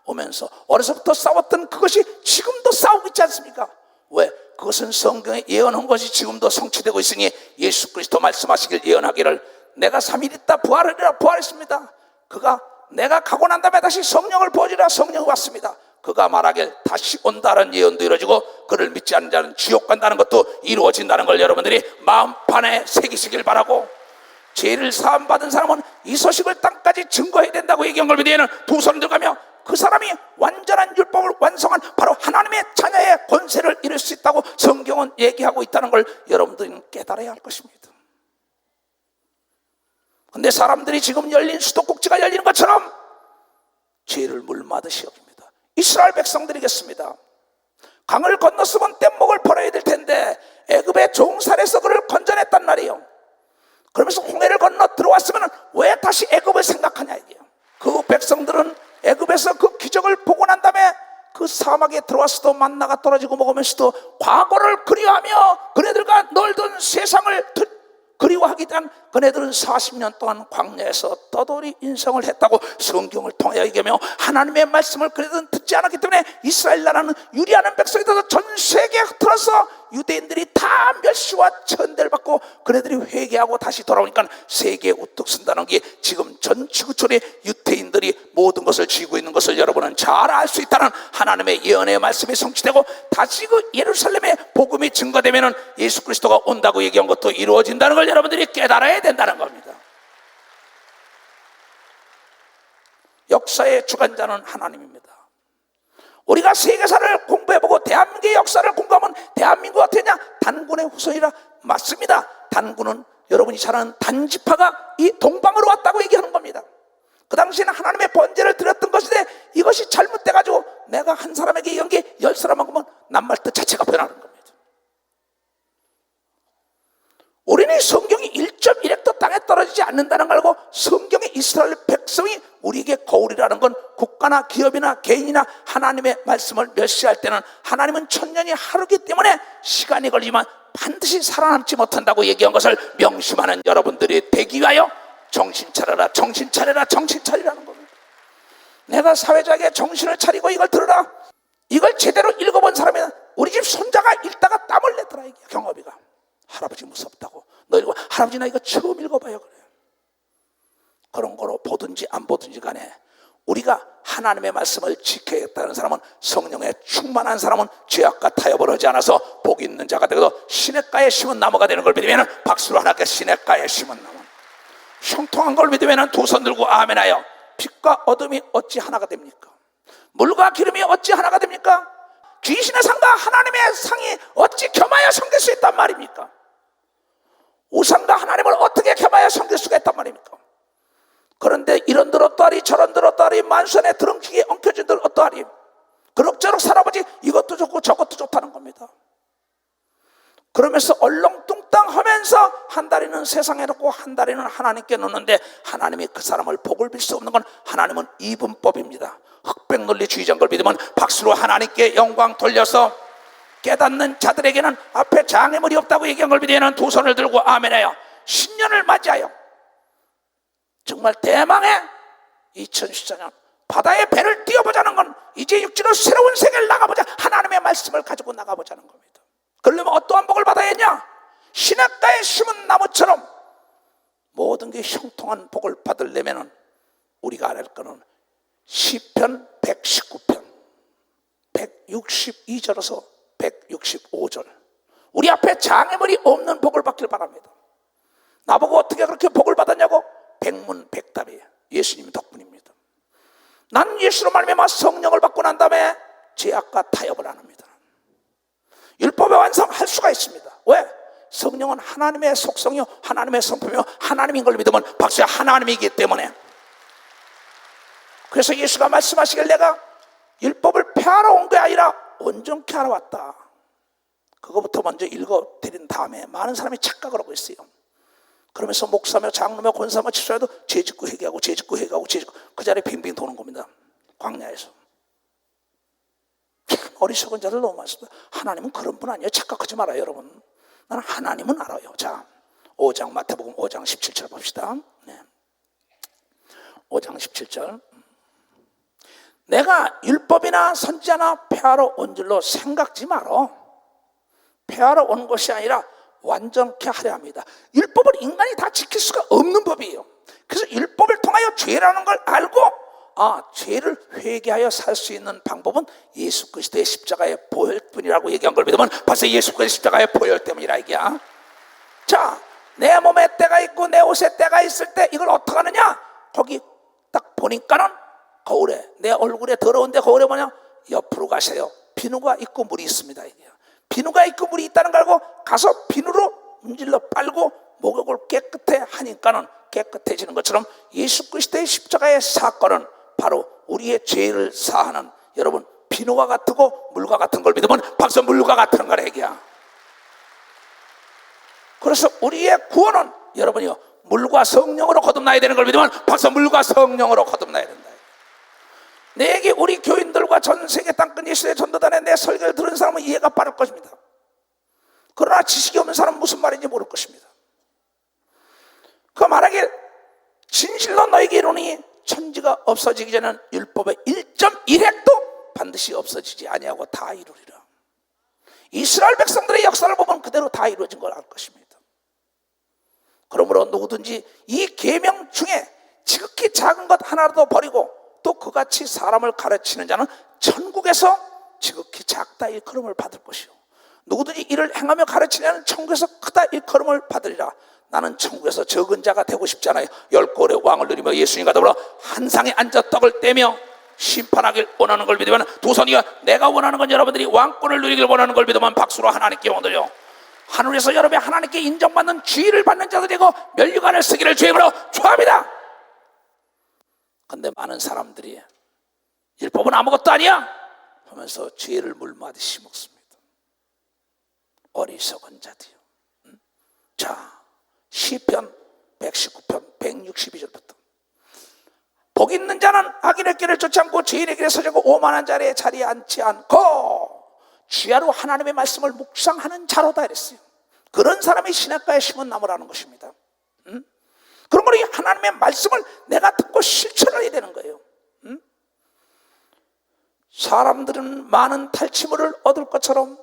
오면서 어려서부터 싸웠던 그것이 지금도 싸우고 있지 않습니까? 왜? 그것은 성경에 예언한 것이 지금도 성취되고 있으니 예수 그리스도 말씀하시길 예언하기를 내가 3일 있다 부활하리라 부활했습니다. 그가 내가 가고 난 다음에 다시 성령을 부어주리라 성령이 왔습니다. 그가 말하길 다시 온다는 예언도 이루어지고 그를 믿지 않는 자는 지옥 간다는 것도 이루어진다는 걸 여러분들이 마음판에 새기시길 바라고, 죄를 사함받은 사람은 이 소식을 땅까지 증거해야 된다고 얘기한 걸 믿으면 두 손 들어가며 그 사람이 완전한 율법을 완성한 바로 하나님의 자녀의 권세를 이룰 수 있다고 성경은 얘기하고 있다는 걸 여러분들은 깨달아야 할 것입니다. 그런데 사람들이 지금 열린 수도꼭지가 열리는 것처럼 죄를 물마듯이 여깁니다. 이스라엘 백성들이겠습니다. 강을 건넜으면 뗏목을 벌어야 될 텐데 애굽의 종살에서 그를 건져냈단 말이에요. 그러면서 홍해를 건너 들어왔으면 왜 다시 애굽을 생각하냐 이게요. 그 백성들은 애굽에서 그 기적을 보고 난 다음에 그 사막에 들어와서도 만나가 떨어지고 먹으면서도 과거를 그리워하며 그네들과 놀던 세상을 그리워하기 때문에 그네들은 40년 동안 광야에서 떠돌이 인생을 했다고 성경을 통하여 얘기하며 하나님의 말씀을 그네들은 듣지 않았기 때문에 이스라엘 나라는 유리하는 백성이 되어서 전 세계에 흩어져서 유대인들이 다 멸시와 천대를 받고 그네들이 회개하고 다시 돌아오니까 세계에 우뚝 쓴다는 게 지금 전 지구촌의 유대인들이 모든 것을 쥐고 있는 것을 여러분은 잘 알 수 있다는 하나님의 예언의 말씀이 성취되고 다시 그 예루살렘의 복음이 증거되면 예수 그리스도가 온다고 얘기한 것도 이루어진다는 걸 여러분들이 깨달아야 된다는 겁니다. 역사의 주관자는 하나님입니다. 우리가 세계사를 공부해보고 대한민국의 역사를 공부하면 대한민국 어떻게 되냐? 단군의 후손이라 맞습니다. 단군은 여러분이 잘 아는 단지파가 이 동방으로 왔다고 얘기하는 겁니다. 그 당시에는 하나님의 번제를 드렸던 것인데 이것이 잘못돼가지고 내가 한 사람에게 이런 게 10사람만 보면 낱말뜻 자체가 변하는 겁니다. 우리는 성경이 1.1획도 땅에 떨어지지 않는다는 걸 알고 성경의 이스라엘 백성이 우리에게 거울이라는 건 국가나 기업이나 개인이나 하나님의 말씀을 멸시할 때는 하나님은 천년이 하루기 때문에 시간이 걸리지만 반드시 살아남지 못한다고 얘기한 것을 명심하는 여러분들이 되기 위하여 정신 차려라 정신 차려라 정신 차리라는 겁니다. 내가 사회자에게 정신을 차리고 이걸 들으라, 이걸 제대로 읽어본 사람이면 우리 집 손자가 읽다가 땀을 내더라. 이게 경업이가 할아버지 무섭다고. 너 읽어. 할아버지 나 이거 처음 읽어봐요. 그래. 그런 거로 보든지 안 보든지 간에 우리가 하나님의 말씀을 지켜야겠다는 사람은, 성령에 충만한 사람은 죄악과 타협을 하지 않아서 복 있는 자가 되고 시냇가에 심은 나무가 되는 걸 믿으면 박수로 하나님께 시냇가에 심은 나무, 형통한 걸 믿으면 두 손 들고 아멘하여 빛과 어둠이 어찌 하나가 됩니까? 물과 기름이 어찌 하나가 됩니까? 귀신의 상과 하나님의 상이 어찌 겸하여 섬길 수 있단 말입니까? 우상과 하나님을 어떻게 겸하여 섬길 수가 있단 말입니까? 그런데 이런들 어떠하리 저런들 어떠하리 만선에 드렁키게 엉켜진들 어떠하리 그럭저럭 살아보지 이것도 좋고 저것도 좋다는 겁니다. 그러면서 얼렁뚱땅 하면서 한 다리는 세상에 놓고 한 다리는 하나님께 놓는데 하나님이 그 사람을 복을 빌 수 없는 건 하나님은 이분법입니다. 흑백논리주의자인 걸 믿으면 박수로 하나님께 영광 돌려서 깨닫는 자들에게는 앞에 장애물이 없다고 얘기한 걸 믿으면 두 손을 들고 아멘하여 신년을 맞이하여 정말 대망의 2014년 바다의 배를 띄워보자는 건 이제 육지로 새로운 세계를 나가보자, 하나님의 말씀을 가지고 나가보자는 겁니다. 그러려면 어떠한 복을 받아야 했냐? 시냇가에 심은 나무처럼 모든 게 형통한 복을 받으려면 우리가 알아야 할 거는 시편 119편 162절에서 165절 우리 앞에 장애물이 없는 복을 받길 바랍니다. 나보고 어떻게 그렇게 복을 받았냐고? 백문백답이에요. 예수님 덕분입니다. 난 예수로 말미암아 성령을 받고 난 다음에 죄악과 타협을 안 합니다. 율법의 완성할 수가 있습니다. 왜? 성령은 하나님의 속성이요 하나님의 성품이요 하나님인 걸 믿으면 박수야, 하나님이기 때문에. 그래서 예수가 말씀하시길 내가 율법을 폐하러 온 게 아니라 온전케 하러 왔다. 그거부터 먼저 읽어드린 다음에 많은 사람이 착각을 하고 있어요. 그러면서 목사며 장로며 권사며 집사여도 죄 짓고 회개하고 죄 짓고 회개하고 죄 짓고 그 자리에 빙빙 도는 겁니다. 광야에서. 참 어리석은 자들 너무 많습니다. 하나님은 그런 분 아니에요. 착각하지 말아요, 여러분. 나는 하나님은 알아요. 자, 5장 마태복음 5장 17절 봅시다. 네. 5장 17절. 내가 율법이나 선지자나 폐하러 온 줄로 생각지 말어. 폐하러 온 것이 아니라 완전케 하려 합니다. 율법을 인간이 다 지킬 수가 없는 법이에요. 그래서 율법을 통하여 죄라는 걸 알고 죄를 회개하여 살 수 있는 방법은 예수 그리스도의 십자가의 보혈뿐이라고 얘기한 걸 믿으면 벌써 예수 그리스도의 십자가의 보혈 때문이라 얘기야. 자, 내 몸에 때가 있고 내 옷에 때가 있을 때 이걸 어떻게 하느냐? 거기 딱 보니까는 거울에, 내 얼굴에 더러운데 거울에 뭐냐? 옆으로 가세요. 비누가 있고 물이 있습니다. 이게. 비누가 있고 물이 있다는 걸 알고 가서 비누로 문질러 빨고 목욕을 깨끗해 하니까는 깨끗해지는 것처럼 예수 그리스도의 십자가의 사건은 바로 우리의 죄를 사하는, 여러분, 비누와 같고 물과 같은 걸 믿으면 박수, 물과 같은 걸 얘기야. 그래서 우리의 구원은 여러분이요 물과 성령으로 거듭나야 되는 걸 믿으면 박수, 물과 성령으로 거듭나야 된다. 내게 우리 교인들과 전 세계 땅끝 예수의 전도단에 내 설교를 들은 사람은 이해가 빠를 것입니다. 그러나 지식이 없는 사람은 무슨 말인지 모를 것입니다. 그 말하길 진실로 너에게 이르노니 천지가 없어지기 전에는 율법의 1.1획도 반드시 없어지지 아니하고 다 이루리라. 이스라엘 백성들의 역사를 보면 그대로 다 이루어진 걸 알 것입니다. 그러므로 누구든지 이 계명 중에 지극히 작은 것 하나라도 버리고 또 그같이 사람을 가르치는 자는 천국에서 지극히 작다 일컬음을 받을 것이요 누구든지 이를 행하며 가르치는 자는 천국에서 크다 일컬음을 받으리라. 나는 천국에서 적은 자가 되고 싶지 않아요. 10골의 왕을 누리며 예수님과 더불어 한 상에 앉아 떡을 떼며 심판하길 원하는 걸 믿으면 두 손이여, 내가 원하는 건 여러분들이 왕권을 누리길 원하는 걸 믿으면 박수로 하나님께 영광 돌려. 하늘에서 여러분이 하나님께 인정받는 지위를 받는 자들이고 면류관을 쓰기를 주임으로 축원합니다. 근데 많은 사람들이 율법은 아무것도 아니야 하면서 죄를 물마듯이 먹습니다. 어리석은 자들이요. 자, 시편 119편 162절부터 복 있는 자는 악인의 길을 쫓지 않고 죄인의 길에 서지 않고 오만한 자리에 자리에 앉지 않고 주야로 하나님의 말씀을 묵상하는 자로다 이랬어요. 그런 사람이 시냇가에 심은 나무라는 것입니다. 그러므로 이 하나님의 말씀을 내가 듣고 실천을 해야 되는 거예요. 사람들은 많은 탈취물을 얻을 것처럼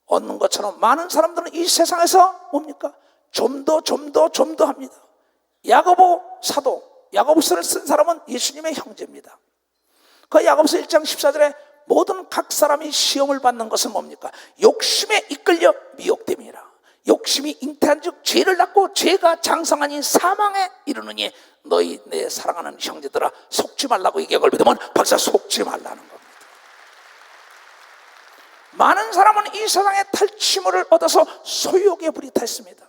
얻는 것처럼 많은 사람들은 이 세상에서 뭡니까? 좀 더 합니다. 야고보 사도, 야고보서를 쓴 사람은 예수님의 형제입니다. 그 야고보서 1장 14절에 모든 각 사람이 시험을 받는 것은 뭡니까? 욕심에 이끌려 미혹됨이라. 욕심이 잉태한 즉 죄를 낳고 죄가 장성하니 사망에 이르느니 너희 내 사랑하는 형제들아 속지 말라고 얘기한 걸 믿으면 박사 속지 말라는 겁니다. 많은 사람은 이 세상에 탈취물을 얻어서 소유욕에 불이 탔습니다.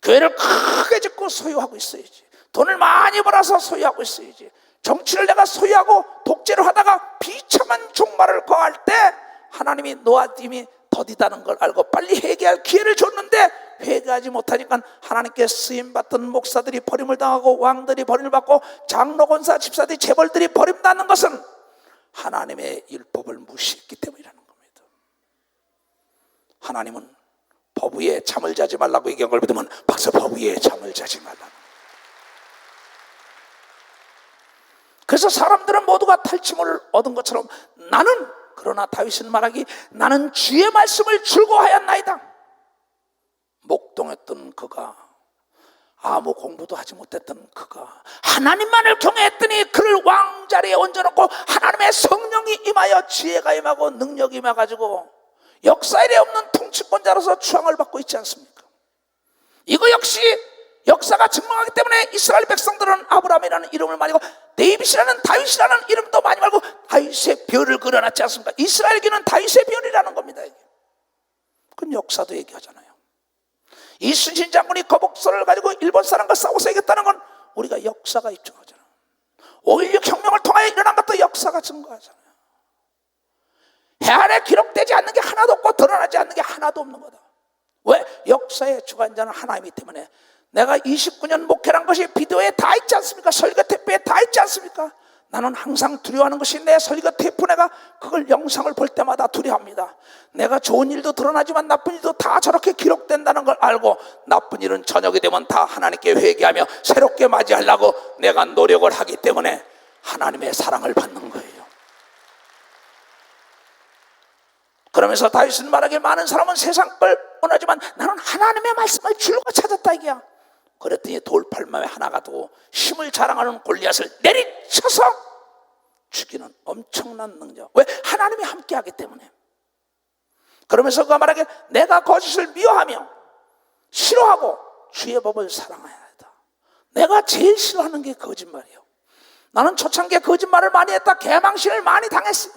교회를 크게 짓고 소유하고 있어야지. 돈을 많이 벌어서 소유하고 있어야지. 정치를 내가 소유하고 독재를 하다가 비참한 종말을 거할 때 하나님이 너와 님이 더디다는 걸 알고 빨리 회개할 기회를 줬는데 회개하지 못하니까 하나님께 쓰임받던 목사들이 버림을 당하고 왕들이 버림을 받고 장로 권사 집사들이 재벌들이 버림받는 것은 하나님의 율법을 무시했기 때문이라는 겁니다. 하나님은 법 위에 잠을 자지 말라고 얘기한 걸 믿으면 박사 법 위에 잠을 자지 말라. 그래서 사람들은 모두가 탈취물을 얻은 것처럼 나는, 그러나 다윗은 말하기 나는 주의 말씀을 즐거워하였나이다. 목동했던 그가, 아무 공부도 하지 못했던 그가 하나님만을 경외했더니 그를 왕자리에 얹어놓고 하나님의 성령이 임하여 지혜가 임하고 능력이 임해가지고 역사 일에 없는 통치권자로서 추앙을 받고 있지 않습니까? 이거 역시 역사가 증명하기 때문에 이스라엘 백성들은 아브라함이라는 이름을 많이 하고 데이빗이라는 다윗이라는 이름도 많이 말고 다윗의 별을 그려놨지 않습니까? 이스라엘기는 다윗의 별이라는 겁니다. 그건 역사도 얘기하잖아요. 이순신 장군이 거북선을 가지고 일본 사람과 싸워서 이겼다는 건 우리가 역사가 입증하잖아. 5.16 혁명을 통하여 일어난 것도 역사가 증거하잖아요. 해안에 기록되지 않는 게 하나도 없고 드러나지 않는 게 하나도 없는 거다. 왜? 역사의 주관자는 하나님이기 때문에. 내가 29년 목회란 것이 비디오에 다 있지 않습니까? 설교 테이프에 다 있지 않습니까? 나는 항상 두려워하는 것이 내 설교 테이프, 내가 그걸 영상을 볼 때마다 두려워합니다. 내가 좋은 일도 드러나지만 나쁜 일도 다 저렇게 기록된다는 걸 알고, 나쁜 일은 저녁이 되면 다 하나님께 회개하며 새롭게 맞이하려고 내가 노력을 하기 때문에 하나님의 사랑을 받는 거예요. 그러면서 다윗은 말하길, 많은 사람은 세상 걸 원하지만 나는 하나님의 말씀을 줄곧 찾았다 이게야. 그랬더니 돌팔마에 하나가 두고 힘을 자랑하는 골리앗을 내리쳐서 죽이는 엄청난 능력. 왜? 하나님이 함께하기 때문에. 그러면서 그가 말하길, 내가 거짓을 미워하며 싫어하고 주의 법을 사랑해야 한다. 내가 제일 싫어하는 게 거짓말이에요. 나는 초창기에 거짓말을 많이 했다. 개망신을 많이 당했어요.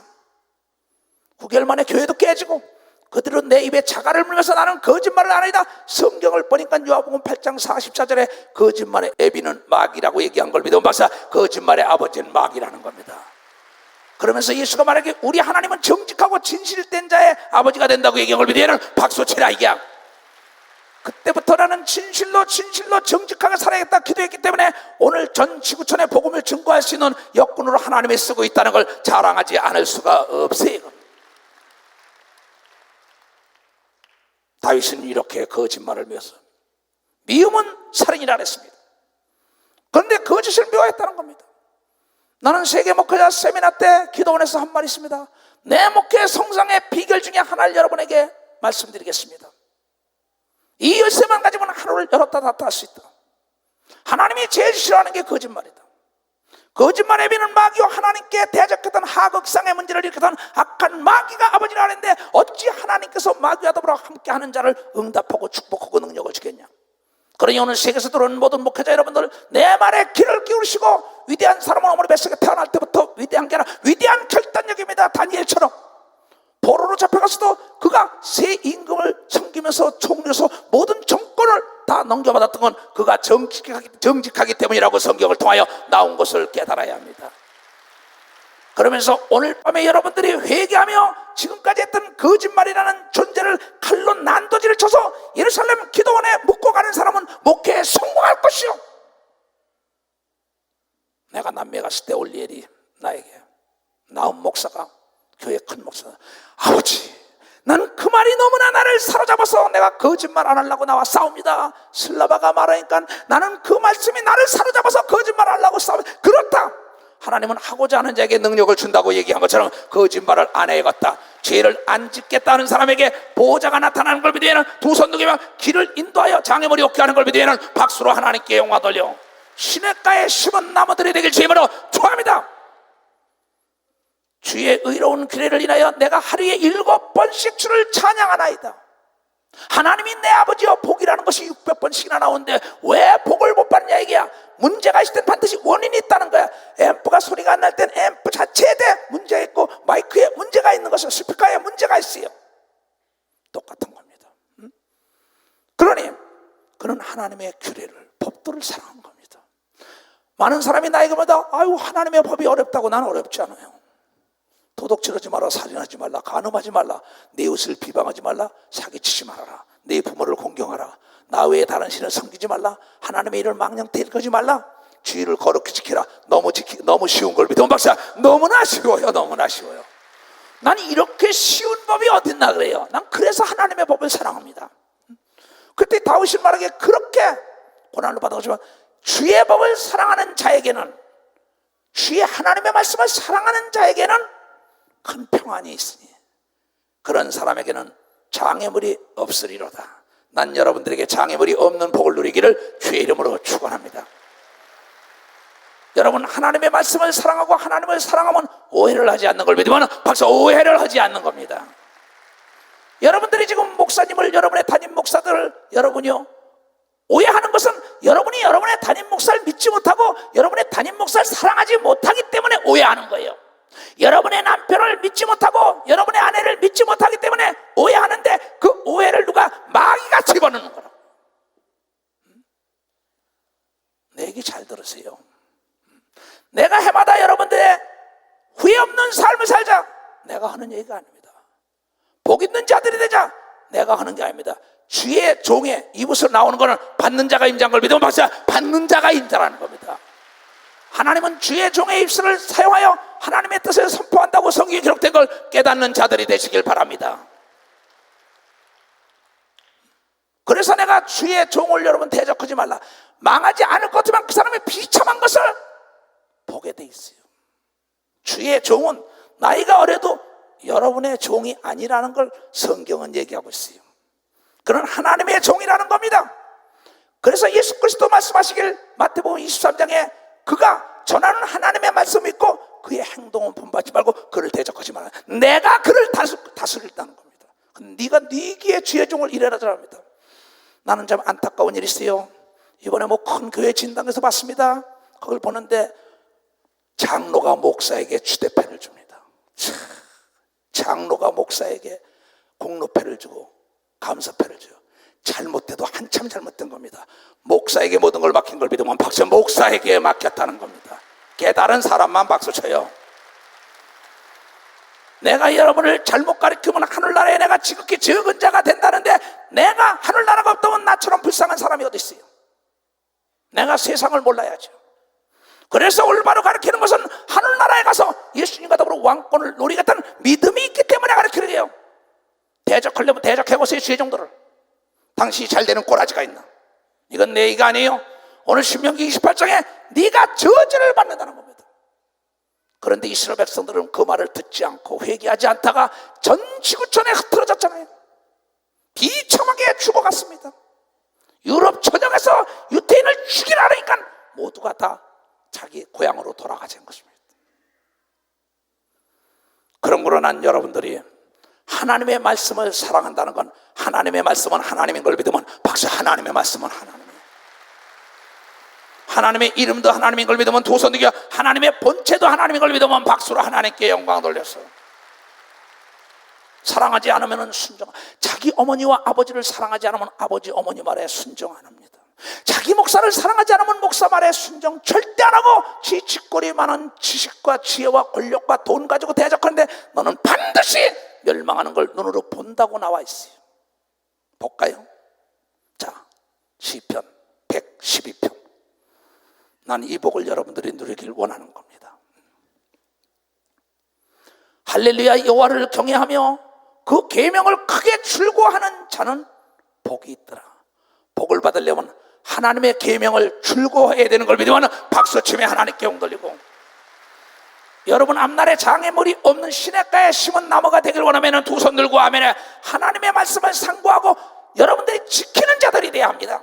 9개월 만에 교회도 깨지고, 그들은 내 입에 자갈을 물면서 나는 거짓말을 안 하리다. 성경을 보니까 요한복음 8장 44절에 거짓말의 애비는 마귀라고 얘기한 걸 믿으면 박사, 거짓말의 아버지는 마귀라는 겁니다. 그러면서 예수가 말하기에, 우리 하나님은 정직하고 진실된 자의 아버지가 된다고 얘기한 걸 믿으면 박수 치라 이게야. 그때부터 나는 진실로 정직하게 살아야겠다 기도했기 때문에 오늘 전 지구촌의 복음을 증거할 수 있는 역군으로 하나님이 쓰고 있다는 걸 자랑하지 않을 수가 없어요. 다윗은 이렇게 거짓말을 미워서, 미움은 살인이라 했습니다. 그런데 거짓을 미워했다는 겁니다. 나는 세계 목회자 세미나 때 기도원에서 한 말이 있습니다. 내 목회 성장의 비결 중에 하나를 여러분에게 말씀드리겠습니다. 이 열쇠만 가지면 하루를 열었다 닫다 할 수 있다. 하나님이 제일 싫어하는 게 거짓말이다. 거짓말의 비는 마귀와 하나님께 대적했던 하극상의 문제를 일으켰던 악한 마귀가 아버지라 하는데, 어찌 하나님께서 마귀와 더불어 함께하는 자를 응답하고 축복하고 능력을 주겠냐. 그러니 오늘 세계에서 들어오는 모든 목회자 여러분들, 내 말에 귀를 기울이시고, 위대한 사람은 어머니 뱃속에 태어날 때부터 위대한 게 아니라 위대한 결단력입니다. 다니엘처럼 포로로 잡혀가서도 그가 새 임금을 섬기면서 총리로서 모든 정권을 다 넘겨받았던 건 그가 정직하기 때문이라고 성경을 통하여 나온 것을 깨달아야 합니다. 그러면서 오늘 밤에 여러분들이 회개하며 지금까지 했던 거짓말이라는 존재를 칼로 난도질을 쳐서 예루살렘 기도원에 묻고 가는 사람은 목회에 성공할 것이요. 내가 남미에 갔을 때 올리엘이 나에게, 나온 목사가, 교회 큰 목사가, 아버지, 난 그 말이 너무나 나를 사로잡아서 내가 거짓말 안 하려고 나와 싸웁니다. 슬라바가 말하니까 나는 그 말씀이 나를 사로잡아서 거짓말 하려고 싸웁니다. 그렇다. 하나님은 하고자 하는 자에게 능력을 준다고 얘기한 것처럼 거짓말을 안 해야겠다. 죄를 안 짓겠다는 사람에게 보호자가 나타나는 걸 믿으면 두 손 들며 길을 인도하여 장애물이 없게 하는 걸 믿으면 박수로 하나님께 영광 돌려 시냇가에 심은 나무들이 되길 주임으로 축원합니다. 주의 의로운 규례를 인하여 내가 하루에 7번씩 주를 찬양하나이다. 하나님이 내 아버지여, 복이라는 것이 600번씩이나 나오는데 왜 복을 못 받느냐 이게야. 문제가 있을 땐 반드시 원인이 있다는 거야. 앰프가 소리가 안 날 땐 앰프 자체에 문제가 있고, 마이크에 문제가 있는 것은 스피커에 문제가 있어요. 똑같은 겁니다. 그러니 그는 하나님의 규례를, 법도를 사랑한 겁니다. 많은 사람이 나에게 보다, 아유 하나님의 법이 어렵다고. 나는 어렵지 않아요. 도둑질하지 마라, 살인하지 말라, 간음하지 말라, 내 이웃을 비방하지 말라, 사기치지 말아라, 내 부모를 공경하라, 나 외에 다른 신을 섬기지 말라, 하나님의 일을 망령되이 일컫지 말라, 주의를 거룩히 지키라. 너무 쉬운 걸 믿으면 박사, 너무나 쉬워요. 너무나 쉬워요. 난 이렇게 쉬운 법이 어딨나 그래요. 난 그래서 하나님의 법을 사랑합니다. 그때 다윗이 말하기에, 그렇게 고난을 받아오지만 주의 법을 사랑하는 자에게는, 주의 하나님의 말씀을 사랑하는 자에게는 큰 평안이 있으니 그런 사람에게는 장애물이 없으리로다. 난 여러분들에게 장애물이 없는 복을 누리기를 주의 이름으로 축원합니다. 여러분, 하나님의 말씀을 사랑하고 하나님을 사랑하면 오해를 하지 않는 걸 믿으면 박사, 오해를 하지 않는 겁니다. 여러분들이 지금 목사님을, 여러분의 담임 목사들을 여러분이요 오해하는 것은 여러분이 여러분의 담임 목사를 믿지 못하고 여러분의 담임 목사를 사랑하지 못하기 때문에 오해하는 거예요. 여러분의 남편을 믿지 못하고 여러분의 아내를 믿지 못하기 때문에 오해하는데, 그 오해를 누가, 마귀가 집어넣는 거라고. 얘기 잘 들으세요. 내가 해마다 여러분들의 후회 없는 삶을 살자, 내가 하는 얘기가 아닙니다. 복 있는 자들이 되자, 내가 하는 게 아닙니다. 주의 종의 이붓으로 나오는 것은 받는 자가 임자인 걸 믿으면 박사, 받는 자가 임자라는 겁니다. 하나님은 주의 종의 입술을 사용하여 하나님의 뜻을 선포한다고 성경에 기록된 걸 깨닫는 자들이 되시길 바랍니다. 그래서 내가 주의 종을 여러분 대적하지 말라. 망하지 않을 것 같지만 그 사람의 비참한 것을 보게 돼 있어요. 주의 종은 나이가 어려도 여러분의 종이 아니라는 걸 성경은 얘기하고 있어요. 그런 하나님의 종이라는 겁니다. 그래서 예수 그리스도 말씀하시길 마태복음 23장에 그가 전하는 하나님의 말씀을 믿고 그의 행동은 본받지 말고 그를 대적하지 말라. 내가 그를 다스리다는 겁니다. 네가 네 귀에 주의 종을 이래라 합니다. 나는 좀 안타까운 일이 있어요. 이번에 뭐 큰 교회 진단에서 봤습니다. 그걸 보는데 장로가 목사에게 휴대폰을 줍니다. 장로가 목사에게 공로패를 주고 감사패를 줘요. 잘못돼도 한참 잘못된 겁니다. 목사에게 모든 걸 맡긴 걸 믿으면 박수, 목사에게 맡겼다는 겁니다. 깨달은 사람만 박수 쳐요. 내가 여러분을 잘못 가르치면 하늘나라에 내가 지극히 적은 자가 된다는데, 내가 하늘나라가 없다면 나처럼 불쌍한 사람이 어디 있어요? 내가 세상을 몰라야죠. 그래서 올바로 가르치는 것은 하늘나라에 가서 예수님과 더불어 왕권을 노리겠다는 믿음이 있기 때문에 가르치는 거예요. 대적하려면 대적해보세요. 주의 종들을. 당신이 잘 되는 꼬라지가 있나? 이건 내 얘기가 아니에요. 오늘 신명기 28장에 네가 저주를 받는다는 겁니다. 그런데 이스라엘 백성들은 그 말을 듣지 않고 회개하지 않다가 전 지구촌에 흩어졌잖아요. 비참하게 죽어갔습니다. 유럽 전역에서 유태인을 죽이라 하니까 모두가 다 자기 고향으로 돌아가자는 것입니다. 그런 거로 난 여러분들이 하나님의 말씀을 사랑한다는 건, 하나님의 말씀은 하나님인 걸 믿으면 박수, 하나님의 말씀은 하나님이에요. 하나님의 이름도 하나님인 걸 믿으면 두 손 들겨, 하나님의 본체도 하나님인 걸 믿으면 박수로 하나님께 영광 돌려서. 사랑하지 않으면 순종, 자기 어머니와 아버지를 사랑하지 않으면 아버지 어머니 말에 순종 안 합니다. 자기 목사를 사랑하지 않으면 목사 말에 순종 절대 안 하고 지 짓거리 많은 지식과 지혜와 권력과 돈 가지고 대적하는데 너는 반드시 멸망하는 걸 눈으로 본다고 나와 있어요. 볼까요? 자, 시편 112편. 난 이 복을 여러분들이 누리길 원하는 겁니다. 할렐루야, 여호와를 경외하며 그 계명을 크게 즐거워하는 자는 복이 있더라. 복을 받으려면 하나님의 계명을 즐거워해야 되는 걸 믿으면 박수치며 하나님께 영 돌리고, 여러분 앞날에 장애물이 없는 시냇가에 심은 나무가 되길 원하면 두 손 들고 아멘에 하나님의 말씀을 상고하고 여러분들이 지키는 자들이 돼야 합니다.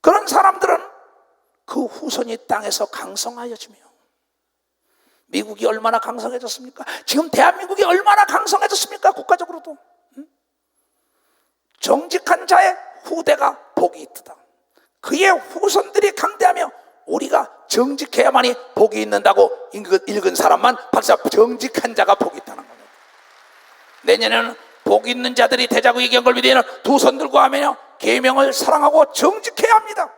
그런 사람들은 그 후손이 땅에서 강성하여지며, 미국이 얼마나 강성해졌습니까? 지금 대한민국이 얼마나 강성해졌습니까? 국가적으로도. 정직한 자의 후대가 복이 있다. 그의 후손들이 강대하며 우리가 정직해야만이 복이 있는다고 읽은 사람만 박사, 정직한 자가 복이 있다는 겁니다. 내년에는 복 있는 자들이 되자고 얘기한 걸 믿으면 두 손 들고 하면요, 계명을 사랑하고 정직해야 합니다.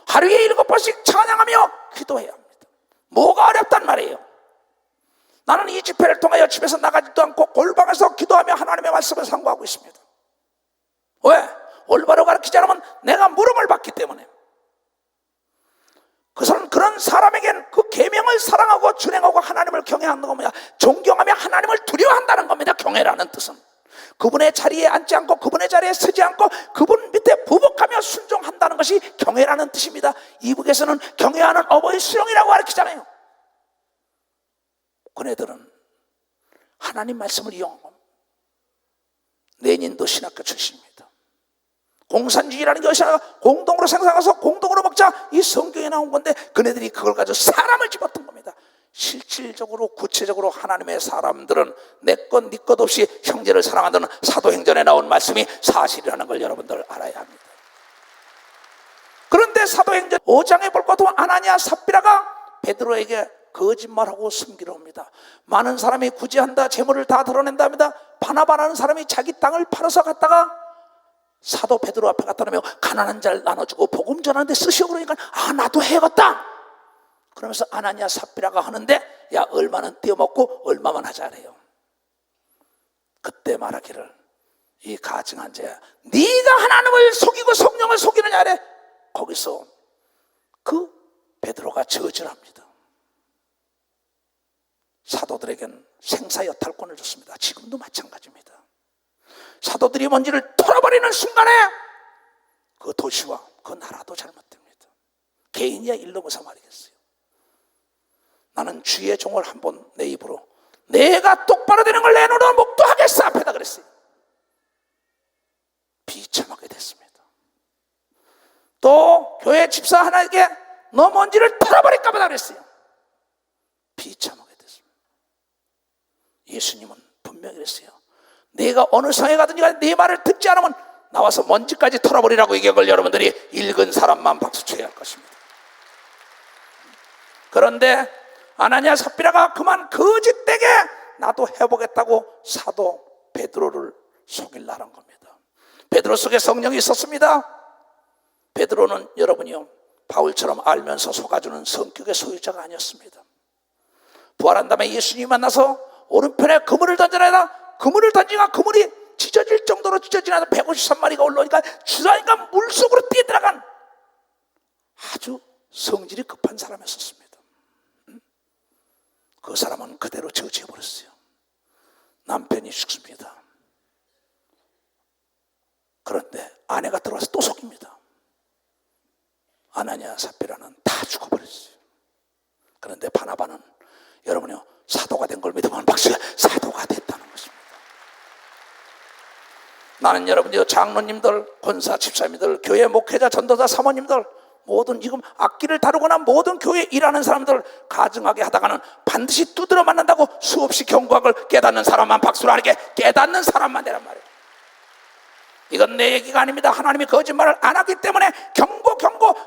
하루에 7번씩 찬양하며 기도해야 합니다. 뭐가 어렵단 말이에요? 나는 이 집회를 통하여 집에서 나가지도 않고 골방에서 기도하며 하나님의 말씀을 상고하고 있습니다. 왜? 올바로 가르치지 않으면 내가 물음을 받기 때문에. 그런 사람에겐 그 계명을 사랑하고 준행하고 하나님을 경외하는 겁니다. 존경하며 하나님을 두려워한다는 겁니다. 경외라는 뜻은 그분의 자리에 앉지 않고 그분의 자리에 서지 않고 그분 밑에 부복하며 순종한다는 것이 경외라는 뜻입니다. 이북에서는 경외하는 어버이 수령이라고 가르치잖아요. 그네들은 하나님 말씀을 이용하고, 레닌도 신학교 출신입니다. 공산주의라는 것이 공동으로 생산해서 공동으로 먹자, 이 성경에 나온 건데 그네들이 그걸 가지고 사람을 집었던 겁니다. 실질적으로 구체적으로 하나님의 사람들은 내 것 네 것 없이 형제를 사랑한다는 사도행전에 나온 말씀이 사실이라는 걸 여러분들 알아야 합니다. 그런데 사도행전 5장에 볼 것 같으면 아나니아 삽비라가 베드로에게 거짓말하고 숨기려 합니다. 많은 사람이 구제한다, 재물을 다 드러낸답니다. 바나바라는 사람이 자기 땅을 팔아서 갔다가 사도 베드로 앞에 갖다 놓으면 가난한 자를 나눠주고 복음 전하는데 쓰시오 그러니까 나도 해야겠다. 그러면서 아나니아 삽비라가 하는데 야 얼마는 떼어먹고 얼마만 하자 그래요. 그때 말하기를 이 가증한 자야 네가 하나님을 속이고 성령을 속이느냐 그래. 거기서 그 베드로가 저질합니다. 사도들에겐 생사여탈권을 줬습니다. 지금도 마찬가지입니다. 사도들이 먼지를 털어버리는 순간에 그 도시와 그 나라도 잘못됩니다. 개인이야 일로 무사 말이겠어요. 나는 주의 종을 한번 내 입으로 내가 똑바로 되는 걸 내 눈으로 목도하겠어 앞에다 그랬어요. 비참하게 됐습니다. 또 교회 집사 하나에게 너 먼지를 털어버릴까 보다 그랬어요. 비참하게 됐습니다. 예수님은 분명히 그랬어요. 내가 어느 성에 가든지 간에 네 말을 듣지 않으면 나와서 먼지까지 털어버리라고 얘기한 걸 여러분들이 읽은 사람만 박수쳐야 할 것입니다. 그런데 아나니아 삽비라가 그만 거짓되게 나도 해보겠다고 사도 베드로를 속이려는 겁니다. 베드로 속에 성령이 있었습니다. 베드로는 여러분이요 바울처럼 알면서 속아주는 성격의 소유자가 아니었습니다. 부활한 다음에 예수님 만나서 오른편에 그물을 던져라. 그물을 던지니까 그물이 찢어질 정도로 찢어지나 153마리가 올라오니까 주사니까 물속으로 뛰어들어간 아주 성질이 급한 사람이었습니다. 그 사람은 그대로 저지해버렸어요. 남편이 죽습니다. 그런데 아내가 들어와서 또 속입니다. 아나니아 삽비라는 다 죽어버렸어요. 그런데 바나바는 여러분이요 사도가 된 걸 믿으면 박수가 사도가 됐다는 것입니다. 나는 여러분이요 장로님들, 권사, 집사님들, 교회 목회자, 전도자, 사모님들 모든 지금 악기를 다루거나 모든 교회에 일하는 사람들 가증하게 하다가는 반드시 두드려 맞는다고 수없이 경고학을 깨닫는 사람만 박수를 하게 깨닫는 사람만 되란 말이에요. 이건 내 얘기가 아닙니다. 하나님이 거짓말을 안 하기 때문에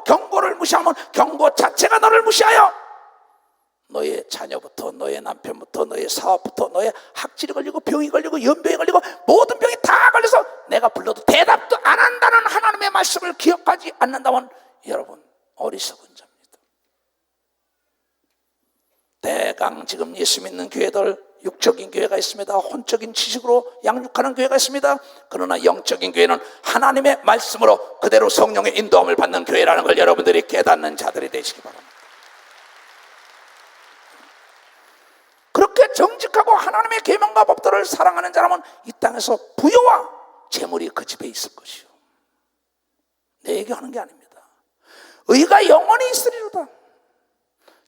경고를 무시하면 경고 자체가 너를 무시하여 너의 자녀부터 너의 남편부터 너의 사업부터 너의 학질이 걸리고 병이 걸리고 연병이 걸리고 모든 병이 다 걸려서 내가 불러도 대답도 안 한다는 하나님의 말씀을 기억하지 않는다면 여러분 어리석은 자입니다. 대강 지금 예수 믿는 교회들 육적인 교회가 있습니다. 혼적인 지식으로 양육하는 교회가 있습니다. 그러나 영적인 교회는 하나님의 말씀으로 그대로 성령의 인도함을 받는 교회라는 걸 여러분들이 깨닫는 자들이 되시기 바랍니다. 그렇게 정직하고 하나님의 계명과 법도를 사랑하는 자라면 이 땅에서 부여와 재물이 그 집에 있을 것이요. 내 얘기하는 게 아닙니다. 의가 영원히 있으리로다.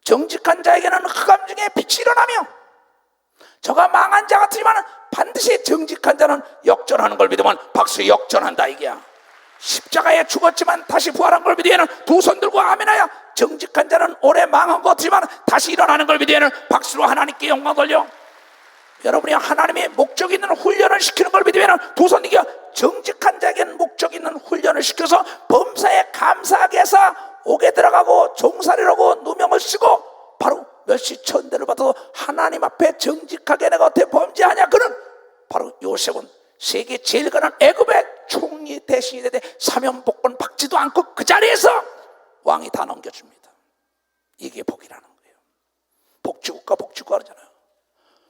정직한 자에게는 흑암 중에 빛이 일어나며 저가 망한 자 같으지만 반드시 정직한 자는 역전하는 걸 믿으면 박수 역전한다 이게야. 십자가에 죽었지만 다시 부활한 걸 믿으면 두 손 들고 아멘하여 정직한 자는 오래 망한 것 같지만 다시 일어나는 걸 믿으면 박수로 하나님께 영광 돌려. 여러분이 하나님의 목적 있는 훈련을 시키는 걸 믿으면 두 손 들고 정직한 자에게는 목적 있는 훈련을 시켜서 범사에 감사하게 해서 옥에 들어가고 종살이라고 누명을 쓰고 바로 멸시 천대를 받아도 하나님 앞에 정직하게 내가 어떻게 범죄하냐. 그는 바로 요셉은 세계 제일 가난 애굽의 총리 대신이 되되 사면복권 받지도 않고 그 자리에서 왕이 다 넘겨줍니다. 이게 복이라는 거예요. 복지국가 그러잖아요.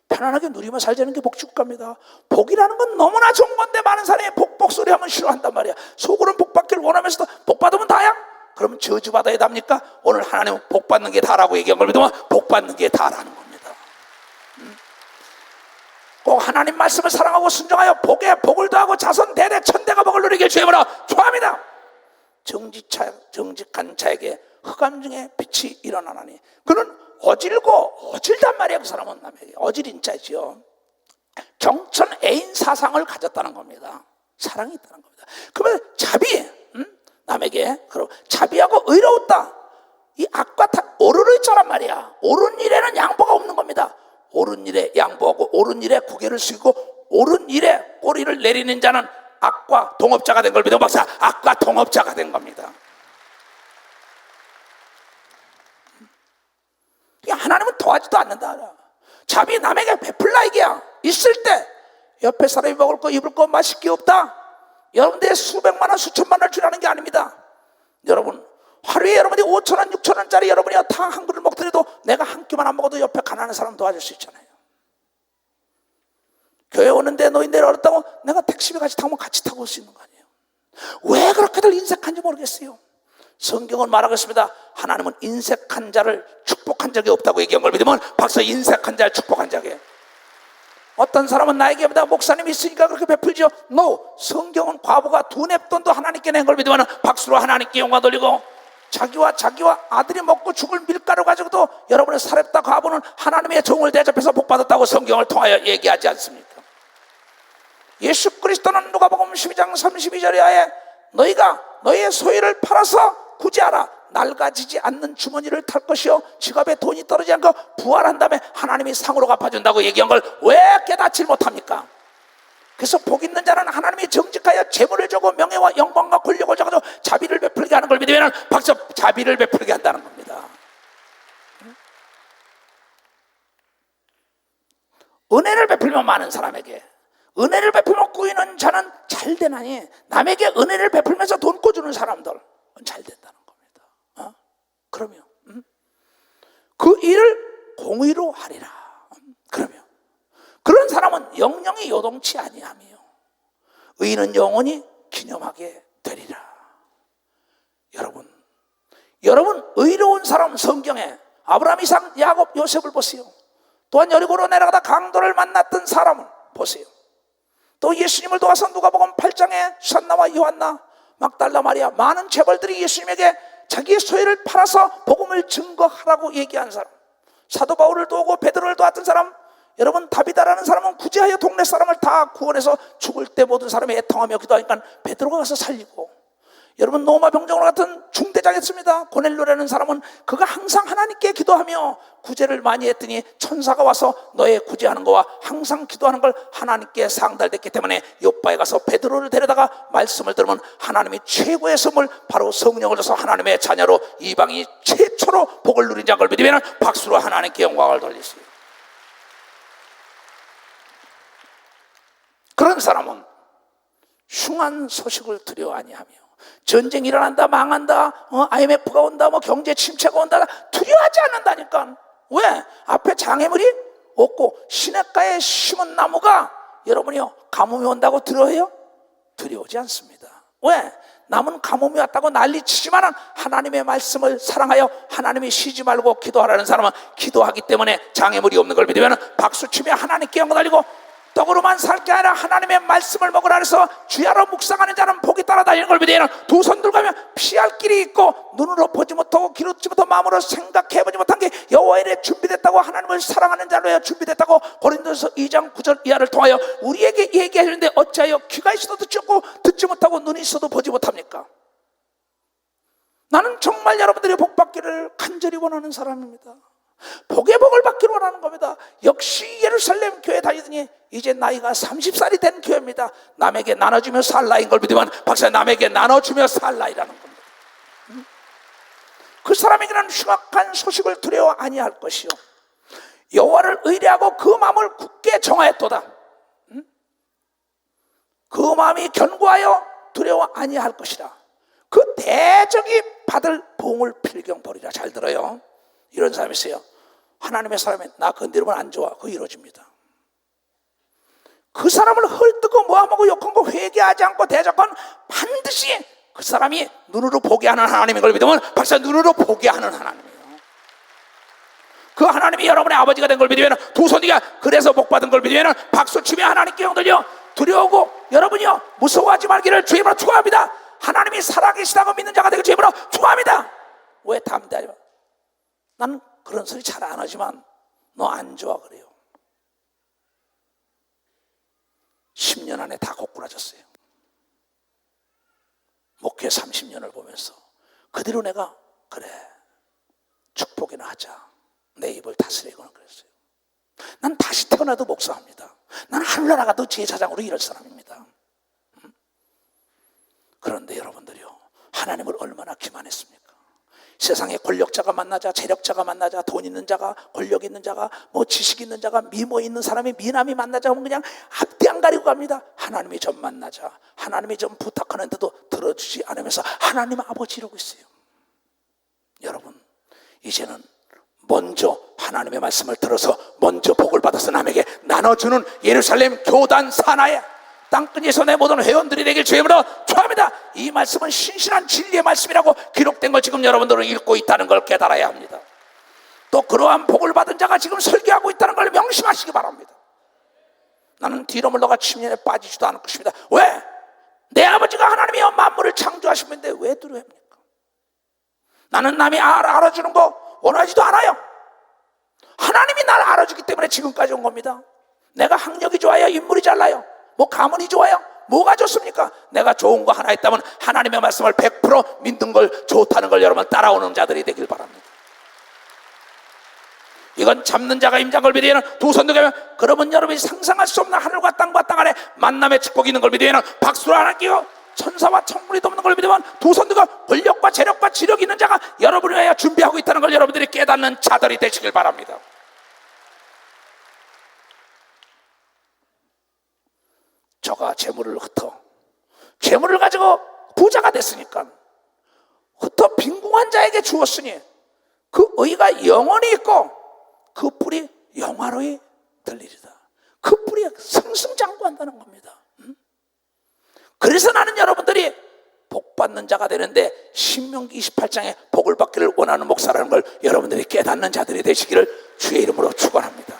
편안하게 누리며 살자는 게 복지국가입니다. 복이라는 건 너무나 좋은 건데 많은 사람이 복소리 하면 싫어한단 말이야. 속으로는 복받기를 원하면서도 복받으면 다야? 그러면 저주받아야 답니까? 오늘 하나님은 복받는 게 다라고 얘기한 걸 믿으면 복받는 게 다라는 겁니다. 꼭 하나님 말씀을 사랑하고 순종하여 복에 복을 더하고 자손 대대 천대가 복을 누리길 주님으로 축원합니다. 정직한 자에게 흑암 중에 빛이 일어나나니 그는 어질단 말이야. 그 사람은 남에게 어질인 자지요. 경천 애인 사상을 가졌다는 겁니다. 사랑이 있다는 겁니다. 그러면 자비, 남에게 그리고 자비하고 의로웠다. 이 악과 오르르 있잖란 말이야. 옳은 일에는 양보가 없는 겁니다. 옳은 일에 양보하고 옳은 일에 고개를 숙이고 옳은 일에 꼬리를 내리는 자는 악과 동업자가 된 걸 믿어 박사. 악과 동업자가 된 겁니다. 하나님은 도와주지도 않는다. 자비 남에게 베풀라 이게야. 있을 때 옆에 사람이 먹을 거 입을 거 마실 게 없다. 여러분들의 수백만 원, 수천만 원을 주라는 게 아닙니다. 여러분, 하루에 여러분이 5천 원, 6천 원짜리 여러분이 탕 한 그릇 먹더라도 내가 한 끼만 안 먹어도 옆에 가난한 사람 도와줄 수 있잖아요. 교회 오는데 노인들 어렵다고 내가 택시비 같이 타면 같이 타고 올 수 있는 거 아니에요. 왜 그렇게들 인색한지 모르겠어요. 성경은 말하고 있습니다. 하나님은 인색한 자를 축복한 적이 없다고 얘기한 걸 믿으면 박사 인색한 자를 축복한 자게. 어떤 사람은 나에게 목사님이 있으니까 그렇게 베풀죠. No, 성경은 과부가 두 냅돈도 하나님께 낸 걸 믿으면 박수로 하나님께 영광 돌리고, 자기와 아들이 먹고 죽을 밀가루 가지고도 여러분의 사렙다 과부는 하나님의 종을 대접해서 복받았다고 성경을 통하여 얘기하지 않습니까? 예수 그리스도는 누가복음 12장 32절에 너희가 너희의 소유를 팔아서 구제하라. 낡아지지 않는 주머니를 탈 것이요 지갑에 돈이 떨어지지 않고 부활한 다음에 하나님이 상으로 갚아준다고 얘기한 걸 왜 깨닫지 못합니까? 그래서 복 있는 자는 하나님이 정직하여 재물을 주고 명예와 영광과 권력을 줘가지고 자비를 베풀게 하는 걸 믿으면 박수, 자비를 베풀게 한다는 겁니다. 은혜를 베풀면 많은 사람에게, 은혜를 베풀면 꾸이는 자는 잘 되나니 남에게 은혜를 베풀면서 돈 꿔주는 사람들은 잘 된다는 겁니다. 그러면 그 일을 공의로 하리라. 그러면 그런 사람은 영영이 요동치 아니하며 의인은 영원히 기념하게 되리라. 여러분 의로운 사람 성경에 아브라함, 이삭, 야곱, 요셉을 보세요. 또한 여리고로 내려가다 강도를 만났던 사람을 보세요. 또 예수님을 도와서 누가복음 8장에 수산나와 요한나, 막달라 마리아, 많은 재벌들이 예수님에게 자기의 소유를 팔아서 복음을 증거하라고 얘기한 사람, 사도 바울을 도우고 베드로를 도왔던 사람, 여러분 다비다라는 사람은 구제하여 동네 사람을 다 구원해서 죽을 때 모든 사람이 애통하며 기도하니까 베드로가 가서 살리고, 여러분 노마 병정으로 같은 중대장이었습니다. 고넬료라는 사람은 그가 항상 하나님께 기도하며 구제를 많이 했더니 천사가 와서 너의 구제하는 거와 항상 기도하는 걸 하나님께 상달됐기 때문에 요바에 가서 베드로를 데려다가 말씀을 들으면 하나님이 최고의 선물 바로 성령을 줘서 하나님의 자녀로 이방이 최초로 복을 누린 자를 믿으면 박수로 하나님께 영광을 돌리세요. 그런 사람은 흉한 소식을 두려워 아니하며 전쟁이 일어난다, 망한다, IMF가 온다, 경제 침체가 온다, 두려워하지 않는다니까. 왜? 앞에 장애물이 없고 시냇가에 심은 나무가 여러분이요 가뭄이 온다고 두려워해요? 두려워하지 않습니다. 왜? 남은 가뭄이 왔다고 난리치지만 하나님의 말씀을 사랑하여 하나님이 쉬지 말고 기도하라는 사람은 기도하기 때문에 장애물이 없는 걸 믿으면 박수치며 하나님께 영광 돌리고, 떡으로만 살 게 아니라 하나님의 말씀을 먹으라 해서 주야로 묵상하는 자는 복이 따라다니는 걸 믿으면 두 손 들고 가면 피할 길이 있고 눈으로 보지 못하고 귀로 듣지 못하고 마음으로 생각해보지 못한 게 여호와의 일에 준비됐다고, 하나님을 사랑하는 자로 준비됐다고 고린도서 2장 9절 이하를 통하여 우리에게 얘기하시는데 어찌하여 귀가 있어도 듣지 않고 듣지 못하고 눈이 있어도 보지 못합니까? 나는 정말 여러분들이 복 받기를 간절히 원하는 사람입니다. 복의 복을 받기를 원하는 겁니다. 역시 예루살렘 교회 다니더니 이제 나이가 30살이 된 교회입니다. 남에게 나눠주며 살 나이인 걸 믿으면 박사, 남에게 나눠주며 살 나이라는 겁니다. 그 사람에게는 흉악한 소식을 두려워 아니할 것이요 여호와를 의뢰하고 그 마음을 굳게 정하였도다. 그 마음이 견고하여 두려워 아니할 것이라. 그 대적이 받을 봉을 필경 보리라. 잘 들어요. 이런 사람이 있어요. 하나님의 사람이 나 건드리면 안 좋아. 그거 이루어집니다. 그 사람을 헐뜯고 모함하고 욕한 거 회개하지 않고 대적한 반드시 그 사람이 눈으로 보게 하는 하나님인 걸 믿으면 박사, 눈으로 보게 하는 하나님이에요. 그 하나님이 여러분의 아버지가 된 걸 믿으면 두 손이가 그래서 복 받은 걸 믿으면 박수치며 하나님께 영광 돌려 두려워하고 여러분이요 무서워하지 말기를 주의 이름으로 축원합니다. 하나님이 살아계시다고 믿는 자가 되길 주의 이름으로 축원합니다. 왜 담대해요? 나는 그런 소리 잘 안 하지만 너 안 좋아 그래요. 10년 안에 다 고꾸라졌어요. 목회 30년을 보면서 그대로 내가 그래 축복이나 하자 내 입을 다스리거나 그랬어요. 난 다시 태어나도 목사합니다. 난 하늘나라 가도 제사장으로 일할 사람입니다. 그런데 여러분들이요 하나님을 얼마나 기만했습니까? 세상에 권력자가 만나자, 재력자가 만나자, 돈 있는 자가, 권력 있는 자가, 뭐 지식 있는 자가, 미모 있는 사람이, 미남이 만나자 하면 그냥 앞뒤 안 가리고 갑니다. 하나님이 좀 만나자, 하나님이 좀 부탁하는데도 들어주지 않으면서 하나님 아버지 이러고 있어요. 여러분, 이제는 먼저 하나님의 말씀을 들어서 먼저 복을 받아서 남에게 나눠주는 예루살렘 교단 산하에 땅끝에서 내 모든 회원들이 되길 주임으로 축원합니다. 이 말씀은 신실한 진리의 말씀이라고 기록된 걸 지금 여러분들은 읽고 있다는 걸 깨달아야 합니다. 또 그러한 복을 받은 자가 지금 설교하고 있다는 걸 명심하시기 바랍니다. 나는 뒤로 물러가 침륜에 빠지지도 않을 것입니다. 왜? 내 아버지가 하나님이여 만물을 창조하신 분인데 왜 두려워합니까? 나는 남이 알아주는 거 원하지도 않아요. 하나님이 날 알아주기 때문에 지금까지 온 겁니다. 내가 학력이 좋아요? 인물이 잘나요? 뭐 가문이 좋아요? 뭐가 좋습니까? 내가 좋은 거 하나 있다면 하나님의 말씀을 100% 믿는 걸 좋다는 걸 여러분 따라오는 자들이 되길 바랍니다. 이건 잡는 자가 임자인 걸 믿으면 두 손 들면, 그러면 여러분이 상상할 수 없는 하늘과 땅과 땅 안에 만남의 축복이 있는 걸 믿으면 박수로 하나님께요 천사와 천군이 돕는 걸 믿으면 두 손 들고 권력과 재력과 지력이 있는 자가 여러분을 위하여 준비하고 있다는 걸 여러분들이 깨닫는 자들이 되시길 바랍니다. 저가 재물을 재물을 가지고 부자가 됐으니까 흩어 빈궁한 자에게 주었으니 그 의가 영원히 있고 그 뿔이 영화로이 들리리다. 그 뿔이 승승장구한다는 겁니다. 그래서 나는 여러분들이 복 받는 자가 되는데 신명기 28장에 복을 받기를 원하는 목사라는 걸 여러분들이 깨닫는 자들이 되시기를 주의 이름으로 축원합니다.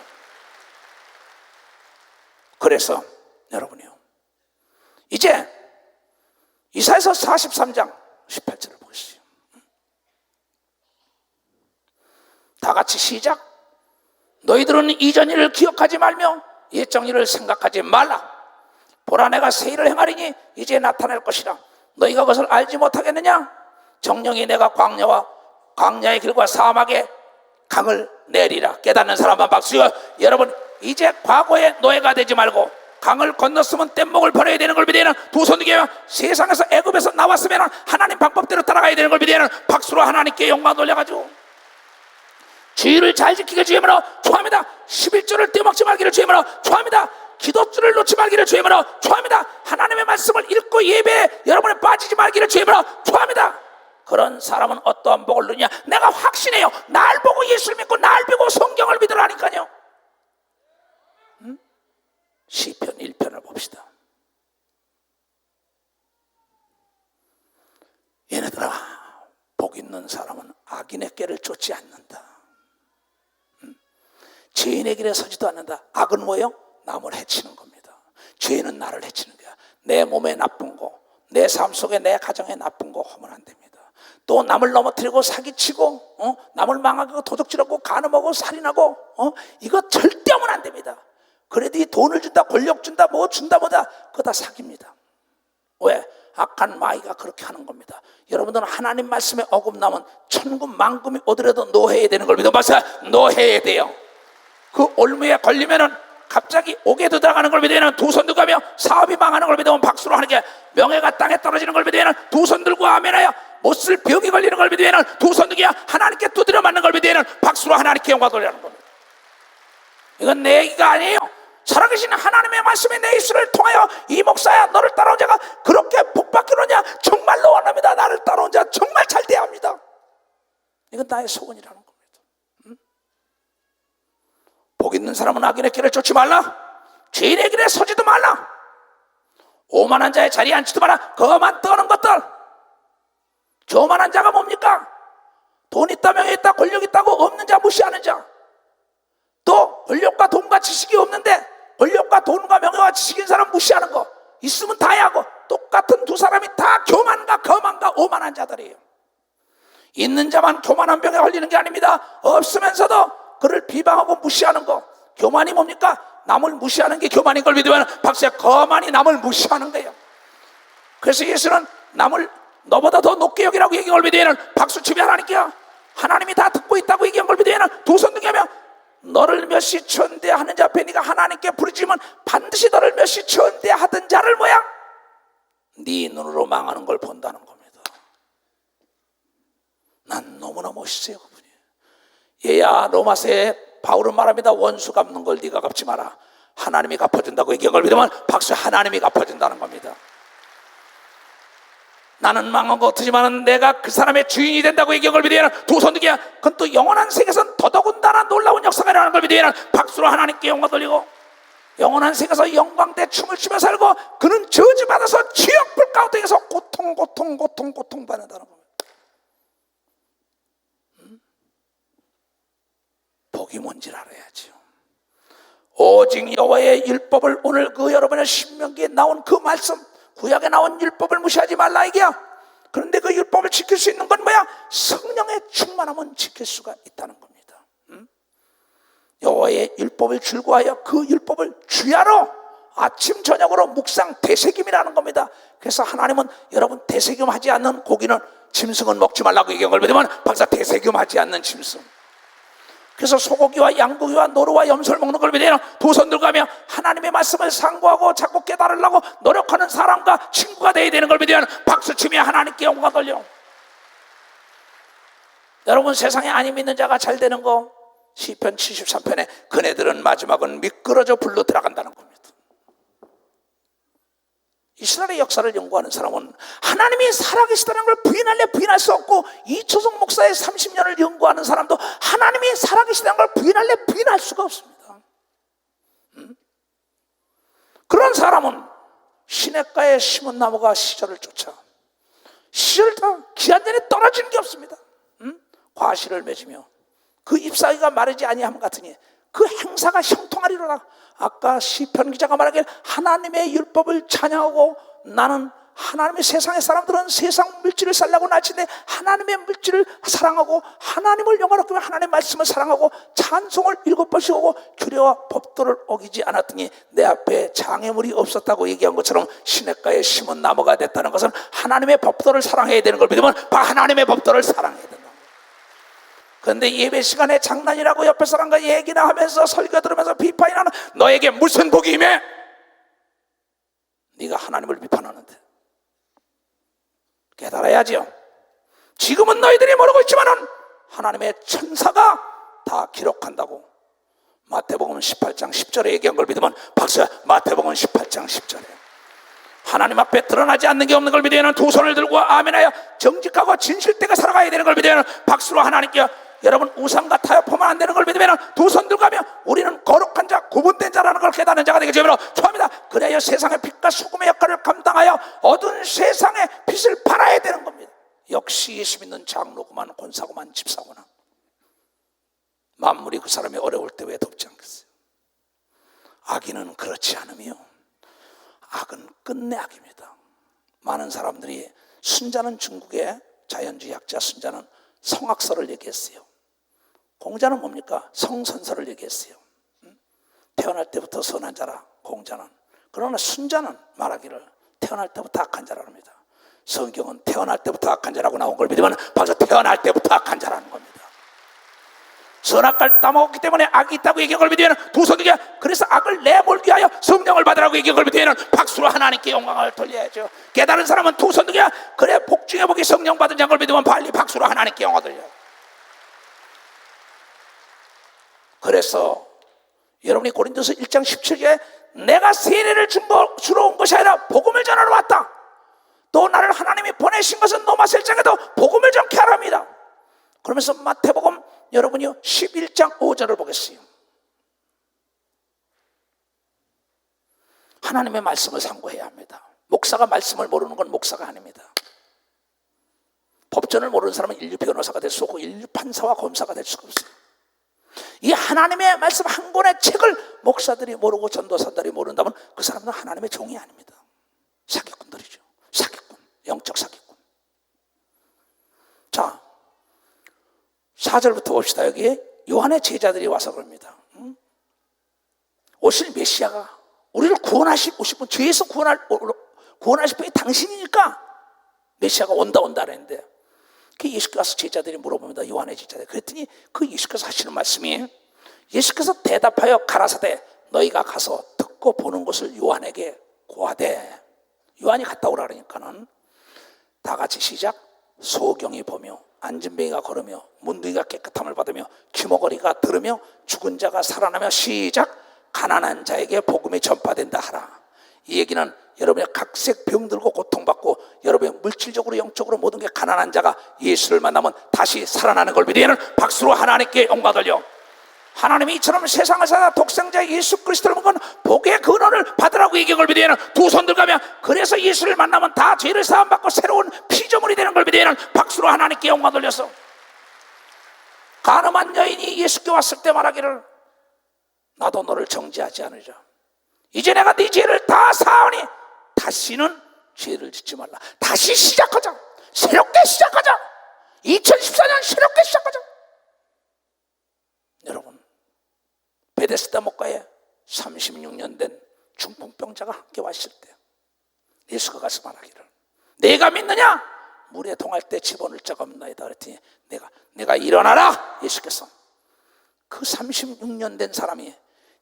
그래서 여러분이요, 이제 이사야서 43장 18절을 보시죠. 다 같이 시작. 너희들은 이전 일을 기억하지 말며 옛적 일을 생각하지 말라. 보라, 내가 새 일을 행하리니 이제 나타날 것이라. 너희가 그것을 알지 못하겠느냐? 정령이 내가 광야의 길과 사막에 강을 내리라. 깨닫는 사람만 박수요. 여러분, 이제 과거의 노예가 되지 말고 강을 건넜으면 뗏목을 버려야 되는 걸 믿으면 두 손 들게, 세상에서 애굽에서 나왔으면 하나님 방법대로 따라가야 되는 걸 믿으면 박수로 하나님께 영광 돌려가지고 주의를 잘 지키게 주임으로 축원합니다. 11조를 떼먹지 말기를 주임으로 축원합니다. 기도줄을 놓지 말기를 주임으로 축원합니다. 하나님의 말씀을 읽고 예배에 여러분이 빠지지 말기를 주임으로 축원합니다. 그런 사람은 어떠한 복을 누리냐? 내가 확신해요. 날 보고 예수를 믿고 날 보고 성경을 믿으라니까요. 시편 1편을 봅시다. 얘네들아, 복 있는 사람은 악인의 꾀를 쫓지 않는다. 죄인의 길에 서지도 않는다. 악은 뭐예요? 남을 해치는 겁니다. 죄는 나를 해치는 거야. 내 몸에 나쁜 거, 내 삶 속에 내 가정에 나쁜 거 하면 안 됩니다. 또 남을 넘어뜨리고 사기치고 남을 망하게 하고 도둑질하고 간음하고 살인하고 이거 절대 하면 안 됩니다. 그래도 이 돈을 준다, 권력 준다, 뭐 준다 뭐다, 그거 다 사기입니다. 왜? 악한 마귀가 그렇게 하는 겁니다. 여러분들은 하나님 말씀에 어긋나면 천금 만금이 오더라도 노해야 되는 걸 믿어 봐서 노해야 돼요. 그 올무에 걸리면은 갑자기 옥에도 들어가는 걸 믿으면 두 손 들고 하며 사업이 망하는 걸 믿으면 박수로 하는 게, 명예가 땅에 떨어지는 걸 믿으면 두 손 들고 아멘하여 못 쓸 병이 걸리는 걸 믿으면 두 손 들고 하나님께 두드려 맞는 걸 믿으면 박수로 하나님께 영광 돌리는 겁니다. 이건 내 얘기가 아니에요. 살아계신 하나님의 말씀이 내 입술을 통하여 이 목사야, 너를 따라온 자가 그렇게 복받기로냐? 정말로 원합니다. 나를 따라온 자 정말 잘 돼야 합니다. 이건 나의 소원이라는 겁니다. 복 있는 사람은 악인의 길을 쫓지 말라. 죄인의 길에 서지도 말라. 오만한 자의 자리에 앉지도 마라. 거만 떠는 것들. 교만한 자가 뭡니까? 돈 있다, 명예 있다, 권력 있다고 없는 자 무시하는 자. 또 권력과 돈과 지식이 없는데 권력과 돈과 명예와 지식인 사람 무시하는 거, 있으면 다야 하고, 똑같은 두 사람이 다 교만과 거만과 오만한 자들이에요. 있는 자만 교만한 병에 걸리는 게 아닙니다. 없으면서도 그를 비방하고 무시하는 거, 교만이 뭡니까? 남을 무시하는 게 교만인 걸 믿으면 박수야, 거만이 남을 무시하는 거예요. 그래서 예수는 남을 너보다 더 높게 여기라고 얘기한 걸 믿으면 박수치며 하나님이 다 듣고 있다고 얘기한 걸 믿으면 두 손 등에 하며, 너를 몇시 천대하는 자 앞에 네가 하나님께 부르짖으면 반드시 너를 몇시 천대하던 자를 뭐야? 네 눈으로 망하는 걸 본다는 겁니다. 난 너무나 멋있어요, 그분이. 얘야, 로마서에 바울은 말합니다. 원수 갚는 걸 네가 갚지 마라. 하나님이 갚아준다고 얘기한 걸 믿으면 박수. 하나님이 갚아준다는 겁니다. 나는 망한 거 같지만 내가 그 사람의 주인이 된다고 얘기한 걸 믿으면 두 손 들기야. 그건 또 영원한 세계에서는 더더군다나 놀라운 역사가 일어나는 걸 믿으면 박수로 하나님께 영광 돌리고, 영원한 세계에서 영광대 춤을 추며 살고 그는 저주받아서 지옥 불 가운데에서 고통받는다는 겁니다. 복이 뭔지를 알아야죠. 오직 여호와의 율법을, 오늘 그 여러분의 신명기에 나온 그 말씀, 구약에 나온 율법을 무시하지 말라 이게야. 그런데 그 율법을 지킬 수 있는 건 뭐야? 성령의 충만함은 지킬 수가 있다는 겁니다. 여호와의 율법을 즐거워하여 그 율법을 주야로 아침 저녁으로 묵상 되새김이라는 겁니다. 그래서 하나님은 여러분 되새김하지 않는 고기는, 짐승은 먹지 말라고 얘기한 걸 믿으면 박사 되새김하지 않는 짐승. 그래서 소고기와 양고기와 노루와 염소를 먹는 걸 믿으면 두 손 들고 가며 하나님의 말씀을 상고하고 자꾸 깨달으려고 노력하는 사람과 친구가 되어야 되는 걸 믿으면 박수치며 하나님께 영광 돌려. 여러분, 세상에 안 믿는 자가 잘 되는 거, 시편 73편에 그네들은 마지막은 미끄러져 불로 들어간다는 겁니다. 이스라엘의 역사를 연구하는 사람은 하나님이 살아계시다는 걸 부인할래 부인할 수 없고, 이초성 목사의 30년을 연구하는 사람도 하나님이 살아계시다는 걸 부인할래 부인할 수가 없습니다. 그런 사람은 시냇가에 심은 나무가 시절을 쫓아 시절 기한전에 떨어지는 게 없습니다. 과실을 맺으며 그 잎사귀가 마르지 아니함 같으니 그 행사가 형통하리로다. 아까 시편 기자가 말하길 하나님의 율법을 찬양하고, 나는 하나님의, 세상의 사람들은 세상 물질을 살라고 날치는데 하나님의 물질을 사랑하고 하나님을 영화롭게 하며 하나님의 말씀을 사랑하고 찬송을 7번씩 하고 규례와 법도를 어기지 않았더니 내 앞에 장애물이 없었다고 얘기한 것처럼 시냇가에 심은 나무가 됐다는 것은 하나님의 법도를 사랑해야 되는 걸 믿으면 하나님의 법도를 사랑해야 된다. 그런데 예배 시간에 장난이라고 옆에 사람과 얘기나 하면서 설교 들으면서 비판이 나는, 너에게 무슨 복이 임해? 네가 하나님을 비판하는데. 깨달아야지요. 지금은 너희들이 모르고 있지만은 하나님의 천사가 다 기록한다고. 마태복음 18장 10절에 얘기한 걸 믿으면 박수야. 마태복음 18장 10절에 하나님 앞에 드러나지 않는 게 없는 걸 믿으면 두 손을 들고 아멘하여 정직하고 진실되게 살아가야 되는 걸 믿으면 박수로 하나님께, 여러분 우상과 타협하면 안 되는 걸 믿으면 두 손 들고 가며 우리는 거룩한 자, 구분된 자라는 걸 깨닫는 자가 되게 되므로 축원합니다. 그래야 세상의 빛과 소금의 역할을 감당하여 어두운 세상의 빛을 발하야 되는 겁니다. 역시 예수 믿는 장로구만, 권사구만, 집사구나. 만물이 그 사람이 어려울 때 왜 돕지 않겠어요? 악인은 그렇지 않으며 악은 끝내 악입니다. 많은 사람들이, 순자는 중국의 자연주의 학자 순자는 성악설을 얘기했어요. 공자는 뭡니까? 성선설을 얘기했어요. 태어날 때부터 선한 자라 공자는. 그러나 순자는 말하기를 태어날 때부터 악한 자라고 합니다. 성경은 태어날 때부터 악한 자라고 나온 걸 믿으면 벌써 태어날 때부터 악한 자라는 겁니다. 선악과를 따먹었기 때문에 악이 있다고 얘기한 걸 믿으면 두 손 들게, 그래서 악을 내몰기 위하여 성령을 받으라고 얘기한 걸 믿으면 박수로 하나님께 영광을 돌려야죠. 깨달은 사람은 두 손 들게, 그래 복 중에 복이 성령 받은 자인 걸 믿으면 빨리 박수로 하나님께 영광을 돌려요. 그래서 여러분이 고린도서 1장 17절에 내가 세례를 주러 온 것이 아니라 복음을 전하러 왔다. 또 나를 하나님이 보내신 것은 로마서 1장에도 복음을 전케 하랍니다. 그러면서 마태복음 여러분이요 11장 5절을 보겠어요. 하나님의 말씀을 상고해야 합니다. 목사가 말씀을 모르는 건 목사가 아닙니다. 법전을 모르는 사람은 인류 변호사가 될 수 없고 인류 판사와 검사가 될 수가 없어요. 이 하나님의 말씀 한 권의 책을 목사들이 모르고 전도사들이 모른다면 그 사람은 하나님의 종이 아닙니다. 사기꾼들이죠. 사기꾼, 영적 사기꾼. 자, 4절부터 봅시다. 여기에 요한의 제자들이 와서 그럽니다. 오실 메시아가 우리를 구원하실 분, 죄에서 구원하실 분이 당신이니까 메시아가 온다 그랬는데, 그 예수께서 제자들이 물어봅니다. 요한의 제자들. 그랬더니 그 예수께서 하시는 말씀이, 예수께서 대답하여 가라사대 너희가 가서 듣고 보는 것을 요한에게 고하되, 요한이 갔다 오라 그러니까는 다 같이 시작. 소경이 보며 안진뱅이가 걸으며 문둥이가 깨끗함을 받으며 귀머거리가 들으며 죽은 자가 살아나며 시작 가난한 자에게 복음이 전파된다 하라. 이 얘기는 여러분이 각색 병들고 고통받고 여러분이 물질적으로 영적으로 모든 게 가난한 자가 예수를 만나면 다시 살아나는 걸 믿으면 박수로 하나님께 영광 돌려. 하나님이 이처럼 세상을 살아 독생자 예수 그리스도를 먹은 복의 근원을 받으라고 얘기한 걸 믿으면 두 손 들가면 그래서 예수를 만나면 다 죄를 사함받고 새로운 피조물이 되는 걸 믿으면 박수로 하나님께 영광 돌려서. 가늠한 여인이 예수께 왔을 때 말하기를 나도 너를 정죄하지 않으리라. 이제 내가 네 죄를 다 사하니 다시는 죄를 짓지 말라. 다시 시작하자. 새롭게 시작하자. 2014년 새롭게 시작하자. 여러분, 베데스다 목가에 36년 된 중풍병자가 함께 왔을 때 예수가 가서 말하기를 내가 믿느냐? 물에 동할 때 집어넣을 자가 없나이다 그랬더니 내가 일어나라. 예수께서 그 36년 된 사람이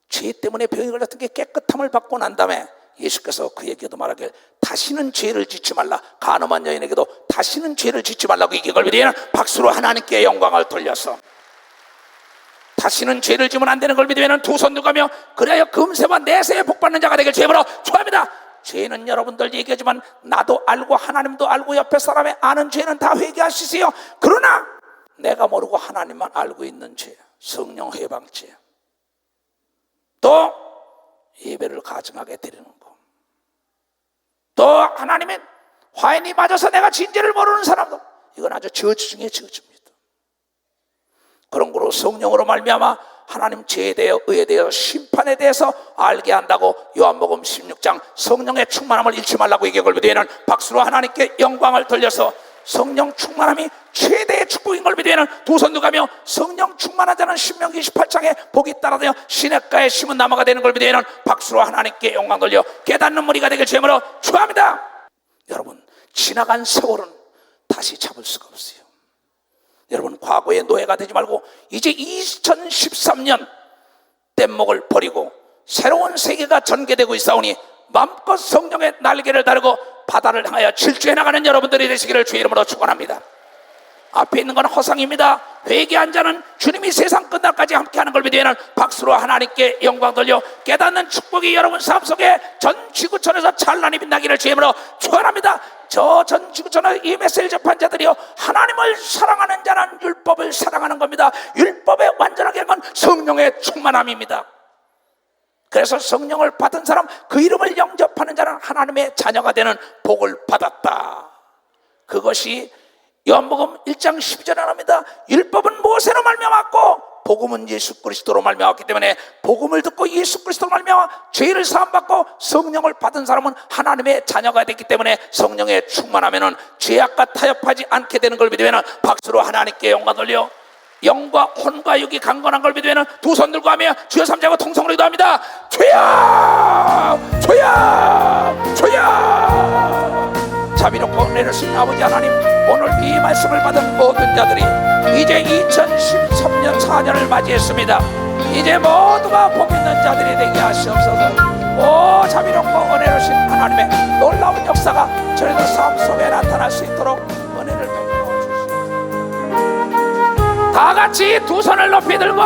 죄 때문에 병이 걸렸던 게 깨끗함을 받고 난 다음에 예수께서 그에게도 말하길 다시는 죄를 짓지 말라. 간음한 여인에게도 다시는 죄를 짓지 말라고 얘기한 걸 믿으면 박수로 하나님께 영광을 돌려서 다시는 죄를 지면 안 되는 걸 믿으면 두 손 들가며 그래야 금세와 내세에 복받는 자가 되길 주님으로 축원합니다. 죄는 여러분들 얘기하지만 나도 알고 하나님도 알고 옆에 사람의 아는 죄는 다 회개할 수 있어요. 그러나 내가 모르고 하나님만 알고 있는 죄, 성령 해방죄, 또 예배를 가증하게 드리는 거, 또 하나님의 화인이 맞아서 내가 진죄를 모르는 사람도 이건 아주 저주 중에 저주입니다. 그런 거로 성령으로 말미암아 하나님 죄에 대해 의에 대해서 심판에 대해서 알게 한다고 요한복음 16장 성령의 충만함을 잃지 말라고 얘기한 걸 믿으면 박수로 하나님께 영광을 돌려서 성령 충만함이 최대의 축복인 걸 믿으면 두 손 들가며 성령 충만한 자는 신명기 28장에 복이 따라다녀 시냇가에 심은 나무가 되는 걸 믿으면 박수로 하나님께 영광 돌려 깨닫는 무리가 되길 주님으로 축원합니다. 여러분, 지나간 세월은 다시 잡을 수가 없어요. 여러분, 과거의 노예가 되지 말고 이제 2013년 뗏목을 버리고 새로운 세계가 전개되고 있사오니 마음껏 성령의 날개를 다르고 바다를 향하여 질주해 나가는 여러분들이 되시기를 주의 이름으로 축원합니다. 앞에 있는 건 허상입니다. 회개한 자는 주님이 세상 끝날까지 함께하는 걸 믿으면 박수로 하나님께 영광 돌려 깨닫는 축복이 여러분 삶 속에 전 지구촌에서 찬란히 빛나기를 주의 이름으로 축원합니다. 저 전 지구촌의 이 메시지를 접한 자들이요, 하나님을 사랑하는 자는 율법을 사랑하는 겁니다. 율법에 완전하게 한 건 성령의 충만함입니다. 그래서 성령을 받은 사람, 그 이름을 영접하는 자는 하나님의 자녀가 되는 복을 받았다. 그것이 요한복음 1장 12절에 나옵니다. 율법은 모세로 말미암았고 복음은 예수 그리스도로 말미암았기 때문에 복음을 듣고 예수 그리스도로 말미암아 죄를 사함받고 성령을 받은 사람은 하나님의 자녀가 됐기 때문에 성령의 충만하면은 죄악과 타협하지 않게 되는 걸 믿으면 박수로 하나님께 영광 돌려 영과 혼과 육이 강건한 걸 믿으면 두 손 들고 하며 주여 삼자고 통성으로 기도합니다. 주여 주여 주여. 자비롭고 은혜로우신 아버지 하나님, 오늘 이 말씀을 받은 모든 자들이 이제 2013년 4년을 맞이했습니다. 이제 모두가 복 있는 자들이 되게 하시옵소서. 오 자비롭고 은혜로우신 하나님의 놀라운 역사가 저희들 삶 속에 나타날 수 있도록 은혜를 베풀어 주시옵소서. 다 같이 두 손을 높이 들고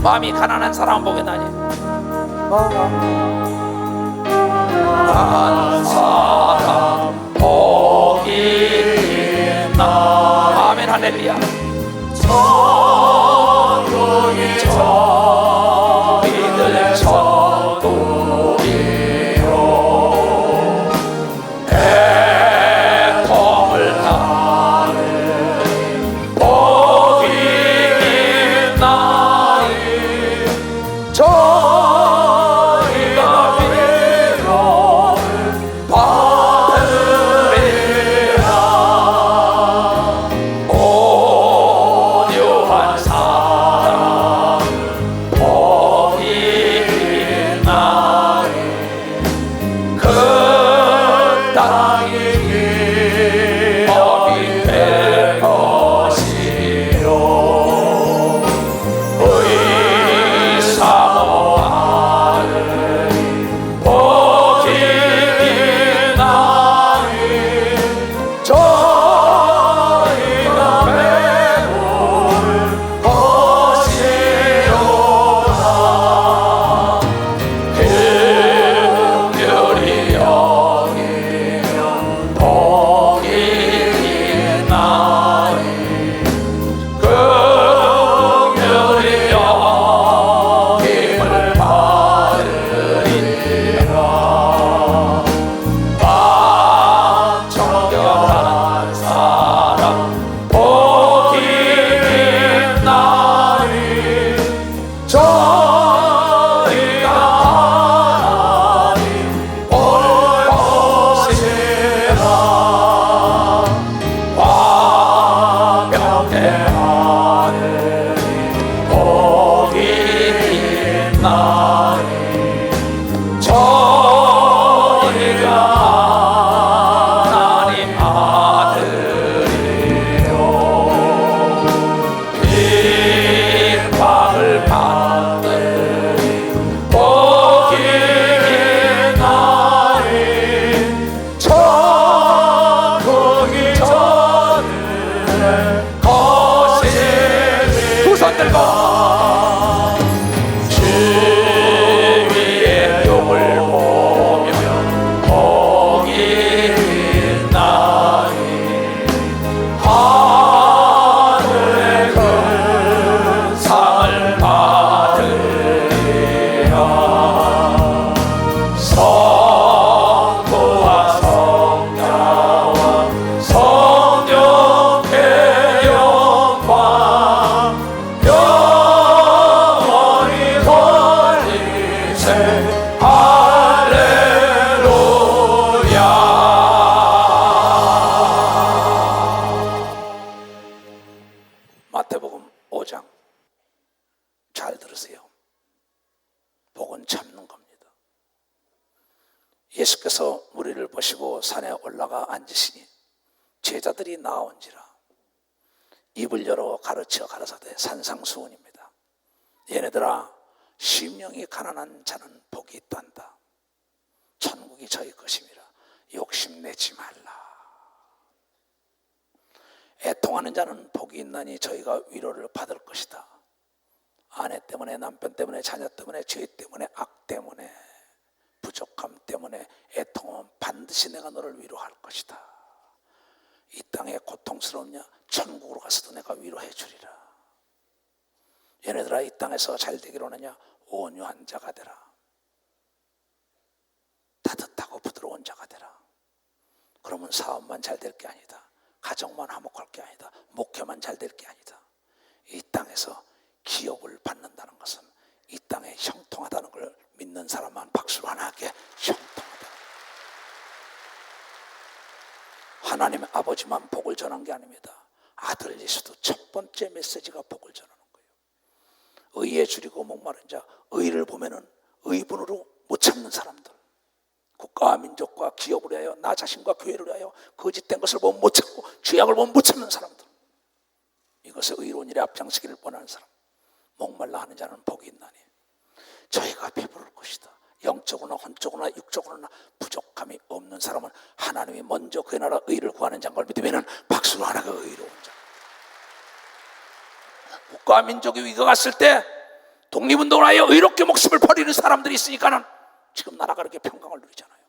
마음이 가난한 사람 보겠나니 한 사람 복이 있나. 아멘 할렐루야. 믿을 천국이요 애통을 다는 복이 있나이. 받으리라. 오 예수께서 산에 올라가 앉으시니 제자들이 나온지라 입을 열어 가르쳐 가라사대 산상수훈입니다. 얘네들아, 심령이 가난한 자는 복이 있단다. 천국이 저희 것임이라. 욕심내지 말라. 애통하는 자는 복이 있나니 저희가 위로를 받을 것이다. 아내 때문에, 남편 때문에, 자녀 때문에, 죄 때문에, 악 때문에, 부족함 때문에 애통하면 반드시 내가 너를 위로할 것이다. 이 땅에 고통스럽냐? 천국으로 가서도 내가 위로해 주리라. 얘네들아, 이 땅에서 잘 되기로 하느냐? 온유한 자가 되라. 따뜻하고 부드러운 자가 되라. 그러면 사업만 잘 될 게 아니다. 가정만 화목할 게 아니다. 목회만 잘 될 게 아니다. 이 땅에서 기업을 받는다는 것은 이 땅에 형통하다는 걸 믿는 사람만 박수로 하나님께 형통하다. 하나님의 아버지만 복을 전한 게 아닙니다. 아들 예수도 첫 번째 메시지가 복을 전하는 거예요. 의에 줄이고 목마른 자, 의를 보면은 의분으로 못 참는 사람들, 국가와 민족과 기업을 위하여, 나 자신과 교회를 위하여 거짓된 것을 보면 못 참고 죄악을 보면 못 참는 사람들, 이것을 의로운 일에 앞장서기를 원하는 사람, 목말라 하는 자는 복이 있나니 저희가 배부를 것이다. 영적으로나 혼적으로나 육적으로나 부족함이 없는 사람은 하나님이 먼저 그의 나라 의를 구하는 자인 걸 믿으면 박수로 하나가 의로운 자. 국가와 민족의 위기가 갔을 때 독립운동을 하여 의롭게 목숨을 버리는 사람들이 있으니까는 지금 나라가 그렇게 평강을 누리잖아요.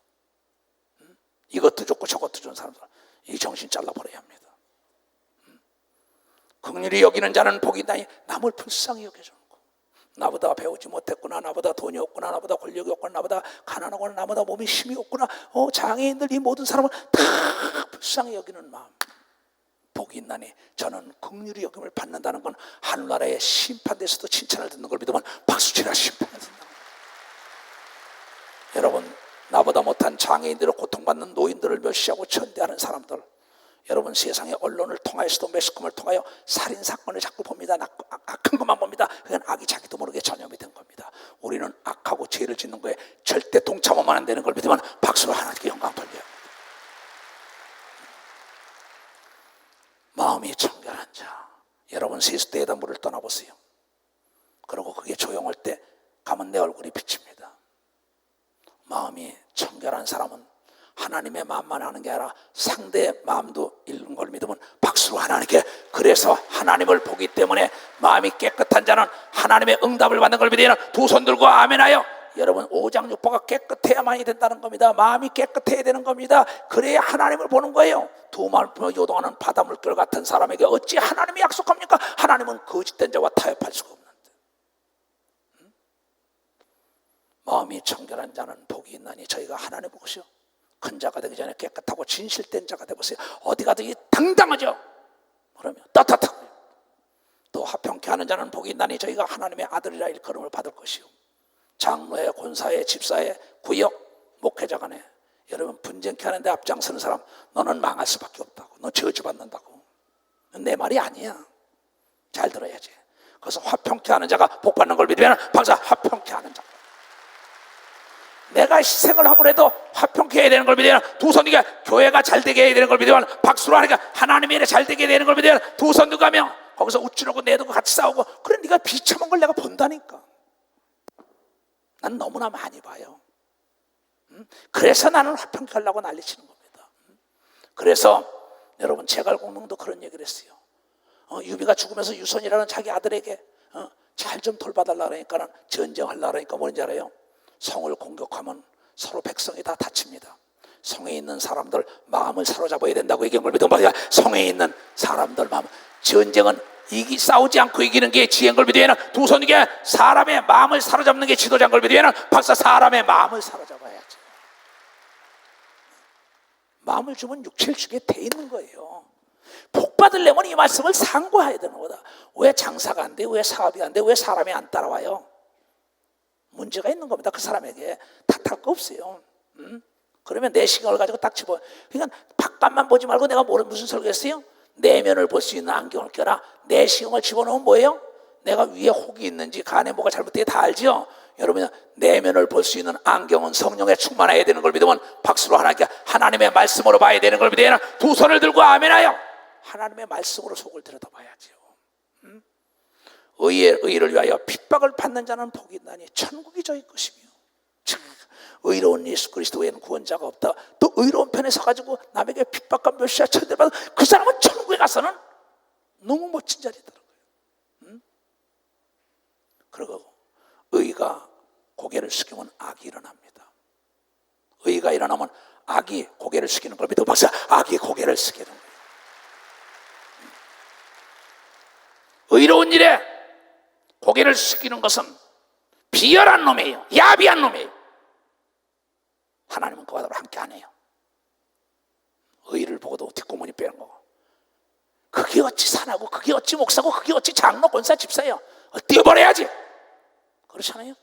이것도 좋고 저것도 좋은 사람들, 이 정신 잘라버려야 합니다. 긍휼히 여기는 자는 복이 있나니 남을 불쌍히 여겨주는 거. 나보다 배우지 못했구나, 나보다 돈이 없구나, 나보다 권력이 없구나, 나보다 가난하구나, 나보다 몸에 힘이 없구나, 장애인들, 이 모든 사람을 다 불쌍히 여기는 마음, 복이 있나니 저는 긍휼히 여김을 받는다는 건 하늘나라의 심판대에서도 칭찬을 듣는 걸 믿으면 박수치라 심판을 듣는다. 여러분, 나보다 못한 장애인들을 고통받는 노인들을 멸시하고 천대하는 사람들, 여러분 세상의 언론을 통하여서도 매스컴을 통하여 살인사건을 자꾸 봅니다. 악한 것만 봅니다. 그건 악이 자기도 모르게 전염이 된 겁니다. 우리는 악하고 죄를 짓는 거에 절대 동참하면 안 되는 걸 믿으면 박수로 하나님께 영광 돌려요. 마음이 청결한 자, 여러분 세수대에다 물을 떠나보세요. 그리고 그게 조용할 때 가면 내 얼굴이 비칩니다. 마음이 청결한 사람은 하나님의 마음만 하는 게 아니라 상대의 마음도 읽는 걸 믿으면 박수로 하나님께, 그래서 하나님을 보기 때문에 마음이 깨끗한 자는 하나님의 응답을 받는 걸 믿으면 두 손 들고 아멘하여, 여러분 오장육부가 깨끗해야만이 된다는 겁니다. 마음이 깨끗해야 되는 겁니다. 그래야 하나님을 보는 거예요. 두 마음을 요동하는 바다 물결 같은 사람에게 어찌 하나님이 약속합니까? 하나님은 거짓된 자와 타협할 수가 없는데. 마음이 청결한 자는 복이 있나니 저희가 하나님 보시오. 큰 자가 되기 전에 깨끗하고 진실된 자가 되보세요. 어디 가든지 당당하죠. 그러면 떳떳하고, 또 화평케 하는 자는 복이 있나니 저희가 하나님의 아들이라 일컬음을 받을 것이요. 장로회, 권사회, 집사회, 구역, 목회자 간에 여러분 분쟁케 하는데 앞장서는 사람, 너는 망할 수밖에 없다고, 너 저주받는다고. 내 말이 아니야. 잘 들어야지. 그래서 화평케 하는 자가 복 받는 걸 믿으면 박사, 화평케 하는 자. 내가 희생을 하고 해도 화평케 해야 되는 걸 믿으면 두 손 들고, 교회가 잘 되게 해야 되는 걸 믿으면 박수로 하니까 하나님의 일에 잘 되게 해야 되는 걸 믿으면 두 손 들고 하면 거기서 우쭐하고 내두고 같이 싸우고, 그래 네가 비참한 걸 내가 본다니까. 난 너무나 많이 봐요. 그래서 나는 화평케 하려고 난리치는 겁니다. 그래서 여러분 제갈공명도 그런 얘기를 했어요. 유비가 죽으면서 유선이라는 자기 아들에게 잘 좀 돌봐달라 그러니까, 전쟁하려고 그러니까 뭔지 알아요? 성을 공격하면 서로 백성이 다 다칩니다. 성에 있는 사람들 마음을 사로잡아야 된다고 얘기한 걸 믿으면, 성에 있는 사람들 마음, 전쟁은 싸우지 않고 이기는 게 지혜인 걸 믿으면 두 손 이게 사람의 마음을 사로잡는 게 지도자인 걸 믿으면 박사, 사람의 마음을 사로잡아야지. 마음을 주면 육체를 주게 돼 있는 거예요. 복 받으려면 이 말씀을 상고해야 되는 거다. 왜 장사가 안 돼? 왜 사업이 안 돼? 왜 사람이 안 따라와요? 문제가 있는 겁니다. 그 사람에게 탓할 거 없어요. 그러면 내 시각을 가지고 딱 집어. 그러니까 바깥만 보지 말고 내가 무슨 설교했어요? 내면을 볼 수 있는 안경을 껴라. 내 시각을 집어넣으면 뭐예요? 내가 위에 혹이 있는지 간에 뭐가 잘못되게 다 알죠. 여러분, 내면을 볼 수 있는 안경은 성령에 충만해야 되는 걸 믿으면 박수로 하나님의 말씀으로 봐야 되는 걸 믿으면 두 손을 들고 아멘하여 하나님의 말씀으로 속을 들여다봐야죠. 의를 위하여 핍박을 받는 자는 복이 있나니 천국이 저희 것이며. 의로운 예수 그리스도 외에는 구원자가 없다. 또 의로운 편에 서가지고 남에게 핍박과 멸시와 천대를 받아 그 사람은 천국에 가서는 너무 멋진 자리더라고요. 그리고 의가 고개를 숙이면 악이 일어납니다. 의가 일어나면 악이 고개를 숙이는 걸 믿어 박사, 악이 고개를 숙이는 거예요. 의로운 일에 고개를 숙이는 것은 비열한 놈이에요. 야비한 놈이에요. 하나님은 그와 함께 안 해요. 의를 보고도 뒷구멍이 빼는 거고, 그게 어찌 사나고 그게 어찌 목사고 그게 어찌 장로 권사 집사예요. 띄워버려야지. 그렇잖아요.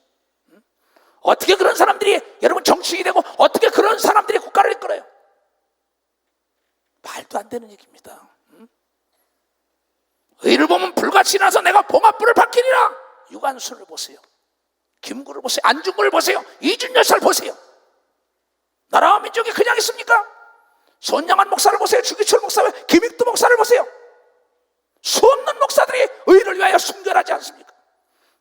어떻게 그런 사람들이 여러분 정치인이 되고 어떻게 그런 사람들이 국가를 이끌어요? 말도 안 되는 얘기입니다. 의를 보면 불같이 나서 내가 봉합불을 밝히리라. 유관순을 보세요. 김구를 보세요. 안중근을 보세요. 이준 여사를 보세요. 나라와 민족이 그냥 있습니까? 손양한 목사를 보세요. 주기철 목사, 김익두 목사를 보세요. 수없는 목사들이 의를 위하여 순결하지 않습니까?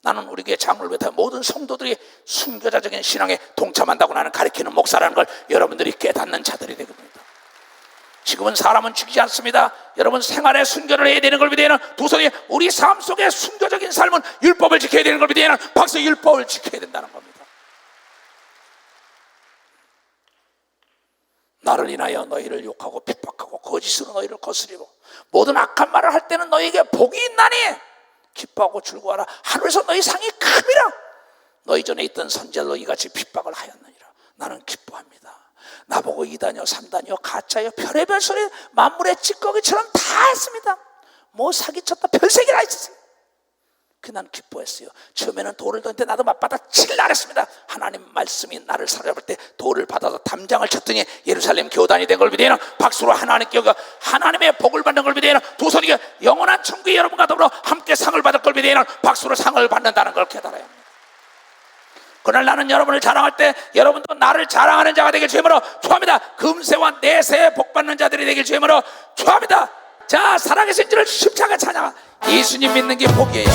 나는 우리 교회 장로를 비롯한 모든 성도들이 순교자적인 신앙에 동참한다고 나는 가르치는 목사라는 걸 여러분들이 깨닫는 자들이 되게 됩니다. 지금은 사람은 죽이지 않습니다. 여러분 생활에 순교를 해야 되는 걸 믿어야 하는 두 손이 우리 삶 속에 순교적인 삶은 율법을 지켜야 되는 걸 믿어야 하는 박수, 율법을 지켜야 된다는 겁니다. 나를 인하여 너희를 욕하고 핍박하고 거짓으로 너희를 거스리고 모든 악한 말을 할 때는 너희에게 복이 있나니 기뻐하고 즐거워하라. 하늘에서 너희 상이 큼이라. 너희 전에 있던 선지자로 이같이 핍박을 하였느니라. 나는 기뻐합니다. 나보고 이다니요 삼다니요 가짜요 별의별 소리 만물의 찌꺼기처럼 다 했습니다. 뭐 사기쳤다 별세계라 했어요. 난 기뻐했어요. 처음에는 돌을 던데 나도 맞받아 칠라 했습니다. 하나님 말씀이 나를 사로잡을 때 돌을 받아서 담장을 쳤더니 예루살렘 교단이 된 걸 믿어야 박수로 하나님께 하나님의 복을 받는 걸 믿어야 두 손이 영원한 천국에 여러분과 더불어 함께 상을 받을 걸 믿어야 박수로 상을 받는다는 걸 깨달아야 합니다. 그날 나는 여러분을 자랑할 때 여러분도 나를 자랑하는 자가 되길 주님으로 축원합니다. 금세와 내세에 복 받는 자들이 되길 주님으로 축원합니다. 자, 살아계신 주를 심차게 찬양하. 예수님 믿는 게 복이에요.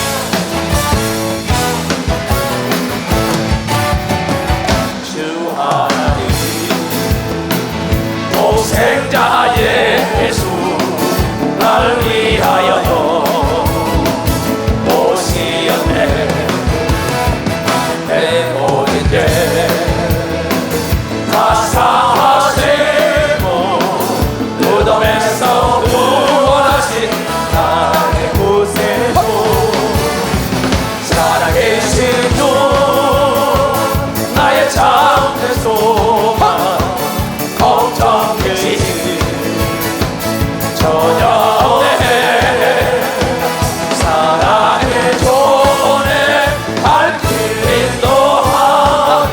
주 하나님 독생자 예수 날 위하여 오시었네. 내 모든 죄 다 사하시고 무덤에서 구원하신 나의 구세주 살아계신 주 나의 참된 소망 걱정되지 전혀 없네. 사랑의 조언에 발길이 또한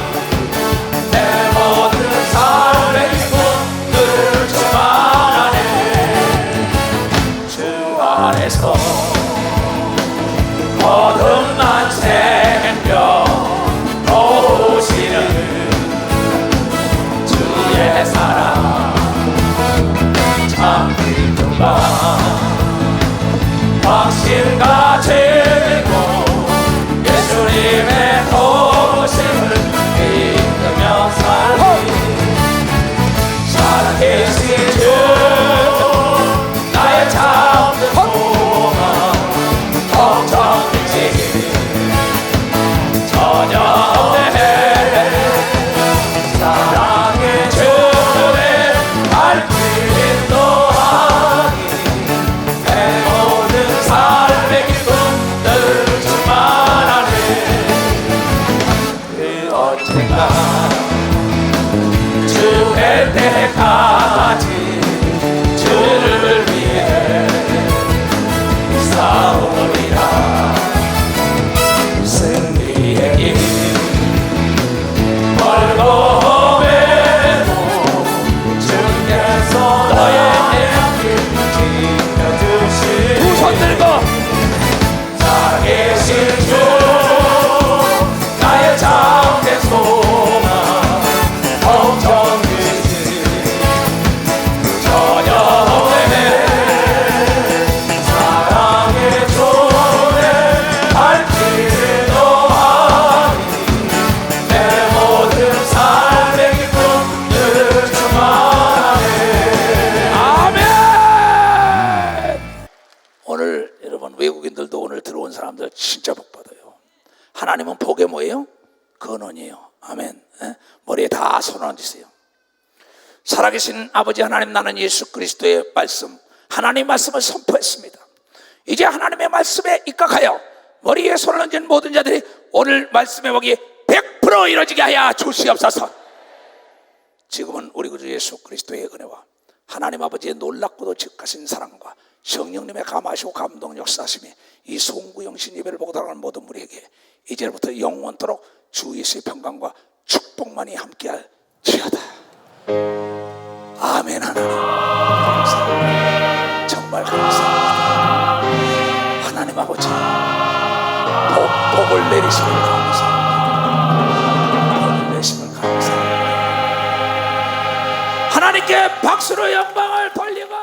내 모든 삶의 기쁨을 충만하네. 주 안에서 거듭난 생명 오시는 주의 사랑 참 기쁨과 뭐예요? 근원이에요. 아멘. 예? 머리에 다 손 얹으세요. 살아계신 아버지 하나님, 나는 예수 그리스도의 말씀, 하나님의 말씀을 선포했습니다. 이제 하나님의 말씀에 입각하여 머리에 손을 얹은 모든 자들이 오늘 말씀의 복이 100% 이루어지게 하여 주시옵소서. 지금은 우리 구주 예수 그리스도의 은혜와 하나님 아버지의 놀랍고도 즉하신 사랑과 성령님의 감하시고 감동 역사하심이 이 송구영신 예배를 보고 돌아가는 모든 우리에게 이제부터 영원토록 주 예수의 평강과 축복만이 함께할 지어다. 아멘. 하나님 감사합니다. 정말 감사합니다. 하나님 아버지 복을 내리심을 감사합니다. 복을 내리심을 감사합니다. 하나님께 박수로 영광을 돌리고